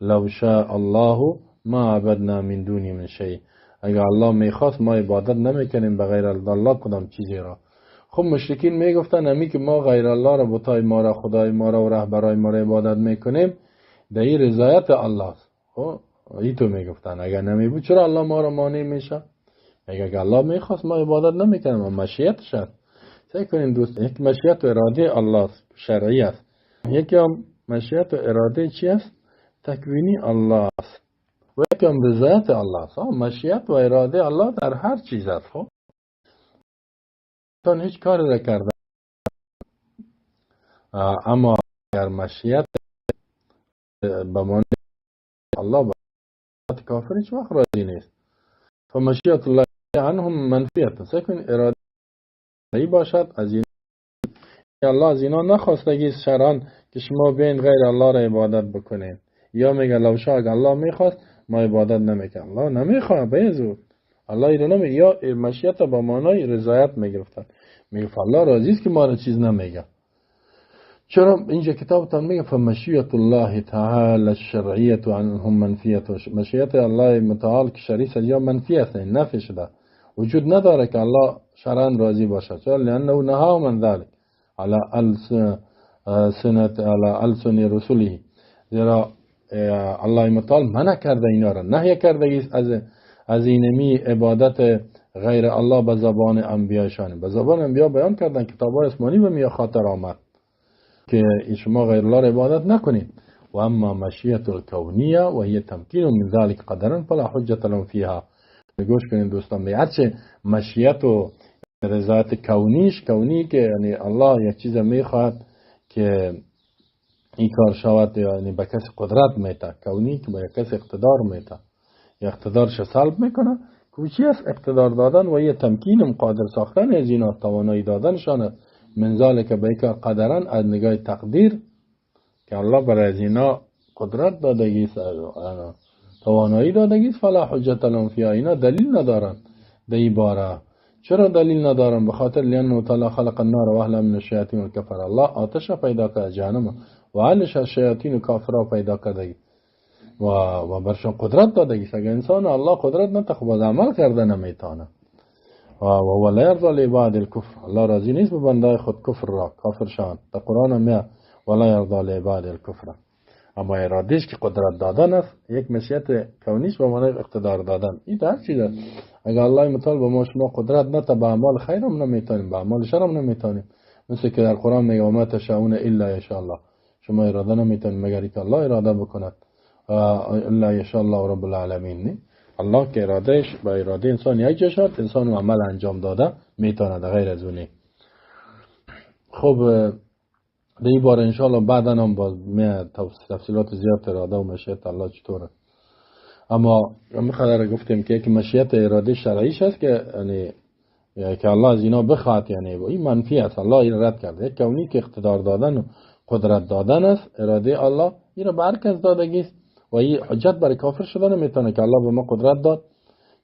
لو شاء الله ما عبدنا من دونی من شیء. اگر الله میخواست ما عبادت نمیکنیم به غیر الله کدام چیزی را. خب مشرکین میگفتن امی که ما غیر الله را، بتای ما را، خدای ما را و رهبرای ما را عبادت میکنیم، در این رضایت الله است. خب این تو میگفتن اگر نمی بود چرا الله ما را مانع میشه؟ اگر الله میخواست ما عبادت نمیکنیم، اما مشیتش است. سعی کنین دوست، یک مشیت و اراده الله است، شرعی است. یکی هم مشیت و اراده چی است؟ تکوینی الله است. و یکی هم رضایت الله است. مشیت و اراده الله در هر چیز است. خب تون هیچ کاری را کرده، اما اگر مشیت به معنی الله به کافر هیچ وقت راضی نیست. فمشیت الله عنهم منفیت. سعی کنین اراده ای باشد از این الله از اینا نخواستگی شرعاً که شما بین غیر الله را عبادت بکنین. یا میگه لو شاء الله میخواست ما عبادت نمیکنه. الله نمیخواد به زور. الله اینو نمیگه. یا مشیت با معنای رضایت میگرفتن. میگه الله راضی است که ما را چیز نمیگه. چرا اینجا کتابتان میگه فمشیت الله تعالی الشرعیه عنهم منفیت. مشیت الله متعال که شرعی است یا منفی است، نفی شده، وجود نداره که الله شرعاً راضی باشه. چرا؟ لانه نهى من ذلك على السن رسوله. زیرا الله متعال منع کرده اینا را، نهی کرده از اینمی عبادت غیر الله به زبان انبیایشان. به زبان انبیا بیان کردن، کتاب‌های آسمانی به می خاطر آمد که شما غیر الله را عبادت نکنید. و اما مشیت الکونیه و هی تمکین من ذلك قدرا فلا حجت لهم فیها. گوش کنید دوستان، به هرچه مشیت و رضایت کونی که یعنی الله یک چیز میخواد که این کار شود، یعنی به کسی قدرت میده، کونی که به کسی اقتدار میده یا اقتدارش سلب میکنه، کوچی است اقتدار دادن و یه تمکین قادر ساختن از اینا، توانایی دادنشان من ذالک به که قدرن از نگاه تقدیر که الله برای از اینا قدرت دادگی، توانایی دادگی، فلا حجت لهم فیها. اینا دلیل ندارن در این باره. چرا دلیل ندارن؟ بخاطر لانه تعالی خلق النار و اهلها من الشیاطین والکفر. الله آتش پیدا کرد، جهنم و اهلش از شیاطین و کافرها پیدا کرده و برشان قدرت دادگی. اگر انسان الله قدرت نده خب از عمل کرده نمیتونه. و لا یرضى لعباد الکفر. الله راضی نیست به بندای خود کفر را، کافر شان. در قرآن میگه ولا یرضى لعباد الکفر. اما ارادهش که قدرت دادن است، یک مشیت کونیش به معنای اقتدار دادن. این در چیز است. اگر الله متعال به ما شما قدرت نده، به اعمال خیر هم نمیتونیم، به اعمال شر هم نمیتونیم. مثل که در قرآن میگه و ما تشاءون الا یشاء الله. شما اراده نمیتونید مگر که الله اراده بکند. الا یشاء الله رب العالمین. نه الله که ارادهش با اراده انسان یک جا شد، انسان عمل انجام داده میتونه، غیر از اونه. خب در این بار انشاءالله بعدا هم باز تفصیلات زیاد اراده و مشیت الله چطوره. اما میخواد گفتیم که یک مشیت اراده شرعیش هست که یعنی که الله از اینا بخواد، یعنی این منفی است، الله این رد کرده. یک کونی که اقتدار دادن و قدرت دادن است، اراده الله این را به هر کس دادگی است و این حجت برای کافر شدن نمیتونه که الله به ما قدرت داد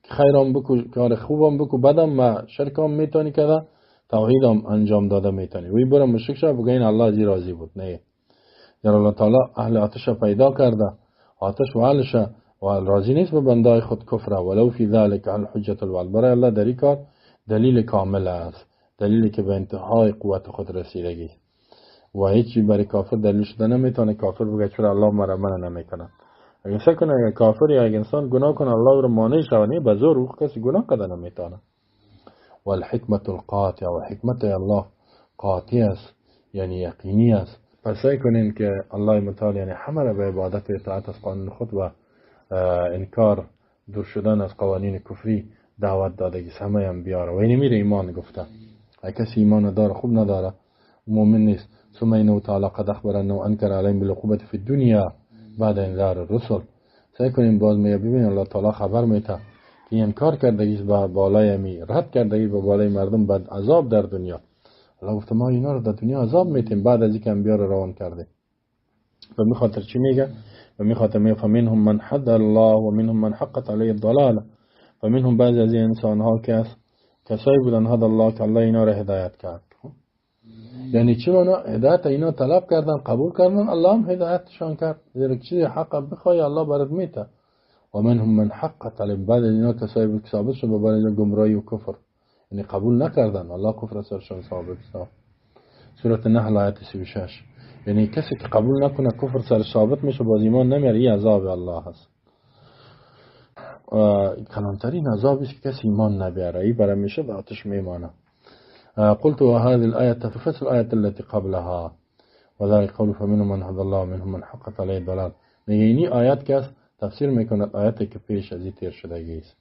که خیرام بکو، کار خوبم بکو، بدم و شرکام میتونی کده، توحیدم انجام داده میتونی. وی برام مشرک شد بگه این الله زی راضی بود. نه، در الله تعالی اهل آتش پیدا کرده، آتش و اهلش و راضی نیست به بندای خود کفر. ولو فی ذلک الحجت البالغ. برای الله در این کار دلیل کامل است، دلیلی که به انتهای قوت خود رسیدگی و هیچی برای کافر دلیل شده نمیتونه. کافر بگه چرا الله مرا منع نمیکنه. اگر شک کنه اگر کافر یا اگر انسان گناه کنه الله رو مانع شونه به زور او کسی گناه کرده نمیتونه. و الحکمت القاطع و حکمت الله قاطع است، یعنی یقینی است. پس سعی کنین که الله متعال یعنی همه را به عبادت و اطاعت از قانون خود و انکار دور شدن از قوانین کفری دعوت داده که همه انبیا را و این میره ایمان گفته. اگه کسی ایمان داره خوب نداره مؤمن نیست. ثم انه تعالی قد اخبر انه انکر علیهم بالعقوبة فی الدنیا بعد انذار الرسل. سعی کنیم باز میگه ببین الله تعالی خبر میده که انکار کردگیش به بالای رد کردگی به بالای مردم بعد عذاب در دنیا. الله گفت ما اینا رو در دنیا عذاب میتیم بعد از اینکه انبیا رو روان کرده. و می خاطر چی میگه؟ و می خاطر میگه فمنهم من حد الله و منهم من حقت علیه الضلاله. و منهم بعضی از این انسان ها کسایی بودن حد الله که الله اینا رو هدایت کرد. یعنی چی اونا هدایت اینا طلب کردن قبول کردن الله هم هدایتشان کرد. زیرا چیزی حق بخوای الله برات میته. و منهم من حقت علیه بعد اینا کسایی بود که ثابت شد به بالای گمراهی و کفر یعنی قبول نکردن الله کفر سرشان ثابت شد. سورة النحل آیت 36. یعنی کسی که قبول نکنه کفر سر ثابت میشه باز ایمان نمیاره این عذاب الله هست. کلانترین عذابی است که کسی ایمان نبیاره این برای میشه به آتش میمانه. قلت و هذه الآية تفسر الآية التي قبلها وذلك قول فمنهم من هدى الله ومنهم من حقت عليه الضلال. میگه اینی آیت که تفسیر میکنه آیتی که پیش از این تیر شدگی است.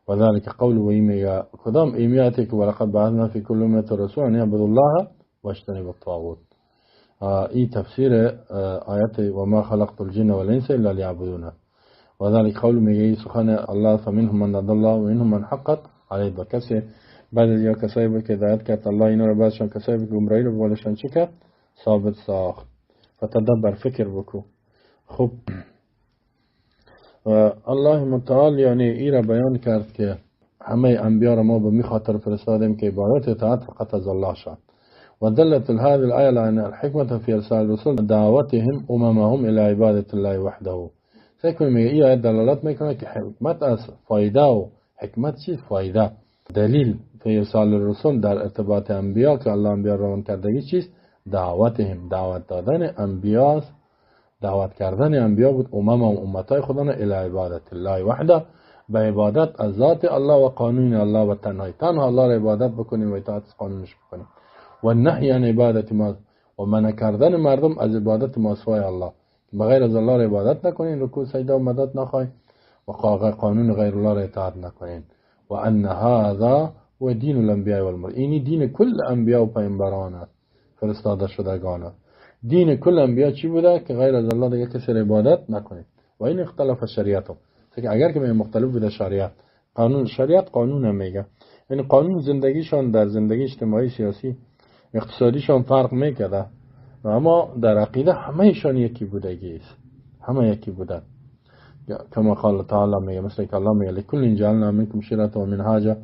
وذلك قول و میگه کدام ایمیاتی که ولقد بعثنا فی کل امة رسولا ان یعبدوا الله واجتنبوا الطاغوت. این تفسیر آیت و ما خلقت الجن والانس الا ليعبدون. وذلك قول میگه سخن الله فمنهم من هدى الله ومنهم من حقت عليه الضلال. بعد از یا کسایی بود که هدایت کرد الله اینا رو بعدشان کسایی بود که گمراهی رو بالشان چی کرد ثابت ساخت. فتدبر فکر بکو. خب الله متعال یعنی این را بیان کرد که همه انبیا را ما به می خاطر فرستادیم که عبادت اطاعت فقط از الله شد. و دلت هذه الآية على الحکمت فی ارسال الرسل دعوتهم اممهم الى عبادت الله وحده. سیکون میگه این آیت دلالت میکنه که حکمت از فایده و حکمت چیز فایده دلیل فی ارسال الرسل در ارتباط انبیا که الله انبیا روان کردگی چیز دعوتهم دعوت دادن انبیا دعوت کردن انبیا بود امم و امتای خدا را الی عبادت الله وحده به عبادت از ذات الله و قانون الله و تنها الله را عبادت بکنیم و اطاعت قانونش بکنیم و نهی عن عبادت ما و منع کردن مردم از عبادت ما سوای الله بغیر از الله را عبادت نکنین رکوع سجده و مدد نخواهید و قانون غیر الله را اطاعت نکنین و ان هذا و دین الانبیاء والمرسلین. اینی دین کل انبیا و پیامبران است فرستاده شدگان. دین کل انبیا چی بوده که غیر از الله دیگه کسی عبادت نکنید. و این اختلاف شریعت هم اگر که مختلف بوده شریعت قانون شریعت قانون هم میگه یعنی قانون زندگیشان در زندگی اجتماعی سیاسی اقتصادیشان فرق میکرده اما در عقیده همهشان یکی بودگی است همه یکی بودن کما قال تعالی میگه مثل که الله میگه لکل جعلنا منکم شرعة و منهاجا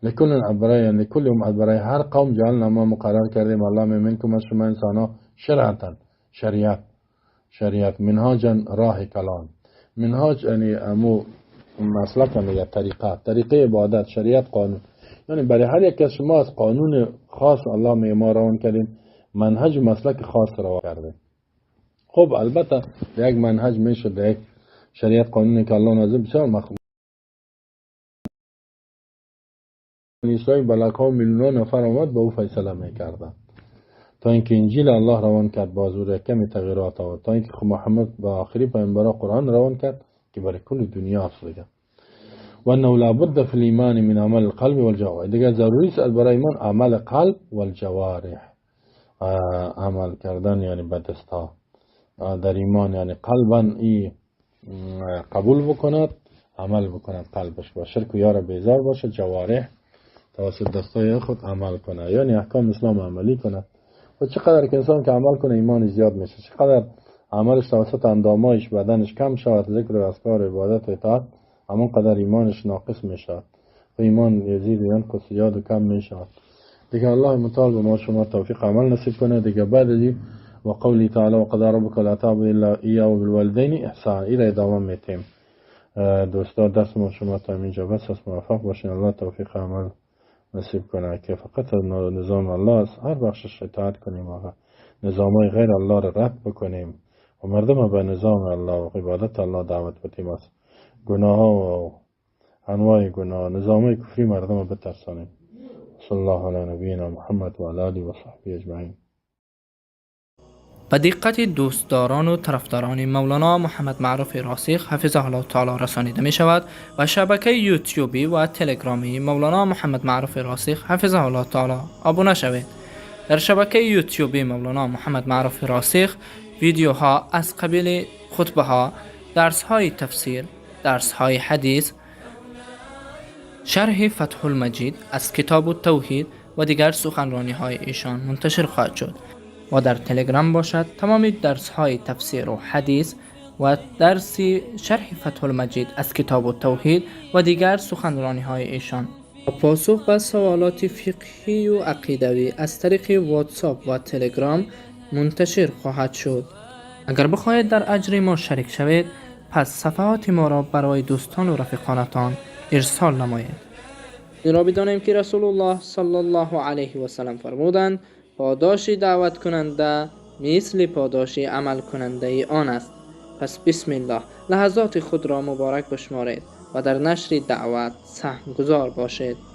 لکل برای یعنی کل امت برای هر قوم جعلنا ما مقرر کردیم الله منکم از شما انسانا شرعتا شریعت منهاجا راه کلام منهاج یعنی امو مسلک میگه طریقه عبادت شریعت قانون یعنی برای هر یک از شما از قانون خاص الله میگه ما روان کردیم منهج و مسلک خاص روان کردیم. خب البته یک منهج میشه یک شریعت قانونی که الله نازل بسیار مخصوص نیستای بلکه میلیون نفر آمد به او فیصله میکردن تا اینکه انجیل الله روان کرد با حضور کمی تغییرات آورد تا اینکه محمد با آخری پیامبر قرآن روان کرد که برای کل دنیا اصلیه و انه لابد فی الایمان من عمل القلب والجوارح. دیگه ضروری است برای ایمان عمل قلب والجوارح عمل کردن یعنی به دستها در ایمان یعنی قلبا ای قبول بکند عمل بکند قلبش با شرک و یار بیزار باشه جوارح توسط دستای خود عمل کنه یعنی احکام اسلام عملی کنه. و چقدر که انسان که عمل کنه ایمان زیاد میشه چقدر عملش توسط اندامایش بدنش کم شود ذکر و اذکار عبادت و اطاعت همون قدر ایمانش ناقص میشه و ایمان یزید ینقص زیاد و کم میشه. دیگه الله متعال به ما شما توفیق عمل نصیب کنه. دیگه بعد از و قولی تعالی و قضا ربک لا تعبدوا الا ایاه و بالوالدین احسان این را ادامه میتیم. دوستان دست ما شما تا اینجا بس است. موفق باشین. الله توفیق عمل نصیب کنه که فقط از نظام الله است هر بخشش اطاعت کنیم و نظامای غیر الله را رد بکنیم و مردم به نظام الله و عبادت الله دعوت بدیم. از گناه ها و انواع گناه، نظام کفری مردم رو بترسانیم. صلی الله علی نبینا محمد و علی آله و صحبه اجمعین. به دقت دوستداران و طرفداران مولانا محمد معروف راسخ حفظه الله تعالی رسانیده می شود و شبکه یوتیوبی و تلگرامی مولانا محمد معروف راسخ حفظه الله تعالی ابونه شوید. در شبکه یوتیوبی مولانا محمد معروف راسخ ویدیوها از قبیل خطبه ها، درس های تفسیر، درس های حدیث، شرح فتح المجید از کتاب التوحید و دیگر سخنرانی های ایشان منتشر خواهد شد و در تلگرام باشد تمامی درس های تفسیر و حدیث و درس شرح فتح المجید از کتاب التوحید و دیگر سخنرانی های ایشان و پاسخ به سوالات فقهی و عقیدوی از طریق واتساپ و تلگرام منتشر خواهد شد. اگر بخواهید در اجر ما شریک شوید، پس صفحات ما را برای دوستان و رفیقانتان ارسال نمایید. این را بدانیم که رسول الله صلی الله علیه و سلم فرمودند پاداش دعوت کننده مثل پاداش عمل کننده آن است. پس بسم الله، لحظات خود را مبارک بشمارید و در نشر دعوت سهم گذار باشید.